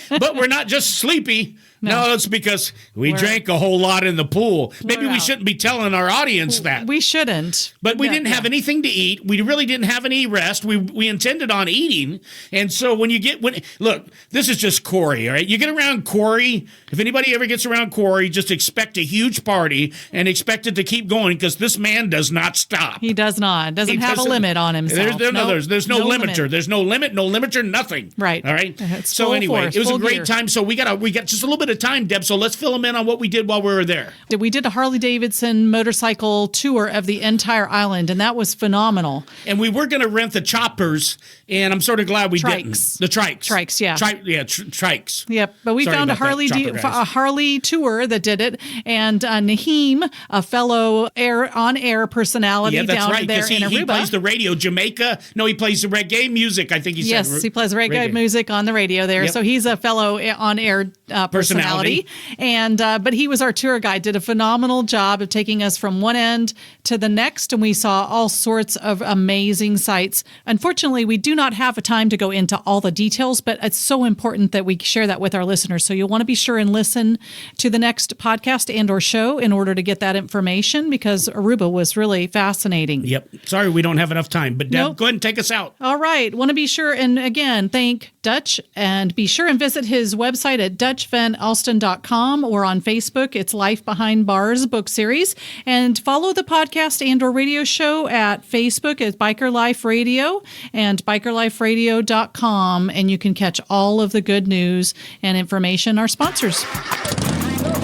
But we're not just sleepy. No, it's because we drank a whole lot in the pool. Maybe we shouldn't be telling our audience that. We shouldn't. But we didn't have anything to eat. We really didn't have any rest. We intended on eating. And so look, this is just Corey, all right? You get around Corey, if anybody ever gets around Corey, just expect a huge party and expect it to keep going because this man does not stop. He does not. Doesn't have a limit on himself. There's no limiter. Limit. There's no limit, no limiter, nothing. Right. All right? It's So full anyway, force, it was a full great gear. time. So we got just a little bit of time, Deb, so let's fill them in on what we did while we were there. We did a Harley-Davidson motorcycle tour of the entire island, and that was phenomenal. And we were going to rent the choppers, and I'm sort of glad we didn't. The trikes. Trikes, yeah. Trikes. Yep, but we Sorry found a about that, chopper guys. Harley tour that did it, and Naheem, a fellow on-air personality down there in Aruba. He plays the radio, Jamaica. No, he plays the reggae music, I think he said. Yes, he plays reggae music on the radio there. Yep. So he's a fellow on-air personality personality. And but he was our tour guide, did a phenomenal job of taking us from one end to the next, and we saw all sorts of amazing sights. Unfortunately, we do not have a time to go into all the details, but it's so important that we share that with our listeners. So you'll want to be sure and listen to the next podcast and or show in order to get that information, because Aruba was really fascinating. Yep. Sorry, we don't have enough time, but Deb, Nope. go ahead and take us out. All right. Want to be sure and again thank Dutch, and be sure and visit his website at DutchVanAlstin.com, or on Facebook. It's Life Behind Bars book series, and follow the podcast and or radio show at Facebook at Biker Life Radio and BikerLifeRadio.com, and you can catch all of the good news and information. Our sponsors.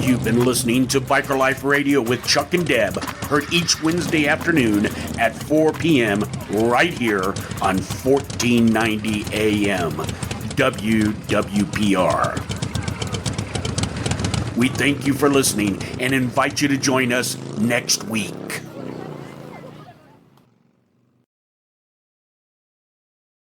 You've been listening to Biker Life Radio with Chuck and Deb, heard each Wednesday afternoon at 4 p.m. right here on 1490 AM WWPR. We thank you for listening and invite you to join us next week.